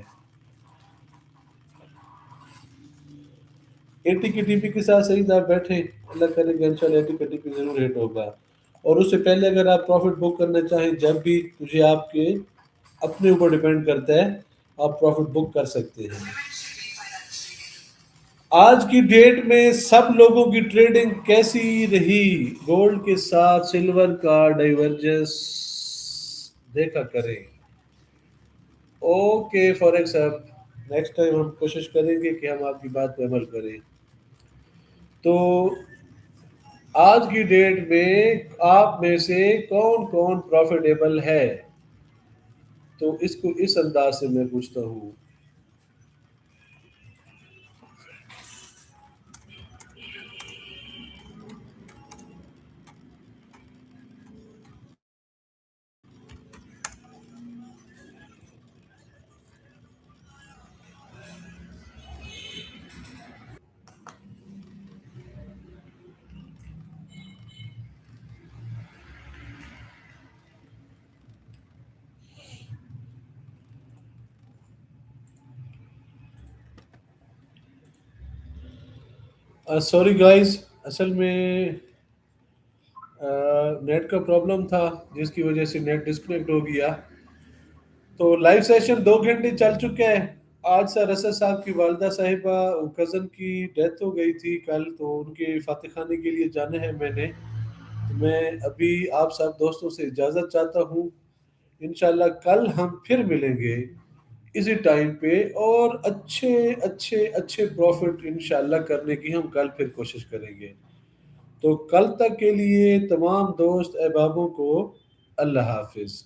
80 की टीपी के साथ सही आप बैठे, अल्लाह करेंगे इंशाल्लाह 80 का टीपी जरूर हिट होगा। और उससे पहले अगर आप प्रॉफिट बुक करना चाहें जब भी, तुझे आपके अपने ऊपर डिपेंड करता है, आप प्रॉफिट बुक कर सकते हैं। आज की डेट में सब लोगों की ट्रेडिंग कैसी रही। गोल्ड के साथ सिल्वर का डाइवर्जेंस देखा करें। ओके फॉरेक्स अब नेक्स्ट टाइम हम कोशिश करेंगे कि हम आपकी बात पे अमल करें। तो आज की डेट में आप में से कौन कौन प्रॉफिटेबल है, तो इसको इस अंदाज से मैं पूछता हूँ। सॉरी गाइस, असल में नेट का प्रॉब्लम था जिसकी वजह से नेट डिस्कनेक्ट हो गया। तो लाइव सेशन 2 घंटे चल चुका है। आज सर असद साहब की वालदा साहिबा कज़न की डेथ हो गई थी कल, तो उनके फातिह खाने के लिए जाना है मैंने। तो मैं अभी आप सब दोस्तों से इजाज़त चाहता हूँ। इंशाल्लाह कल हम फिर मिलेंगे इसी टाइम पे, और अच्छे अच्छे अच्छे प्रॉफिट इंशाल्लाह करने की हम कल फिर कोशिश करेंगे। तो कल तक के लिए तमाम दोस्त अहबाबों को अल्लाह हाफिज़।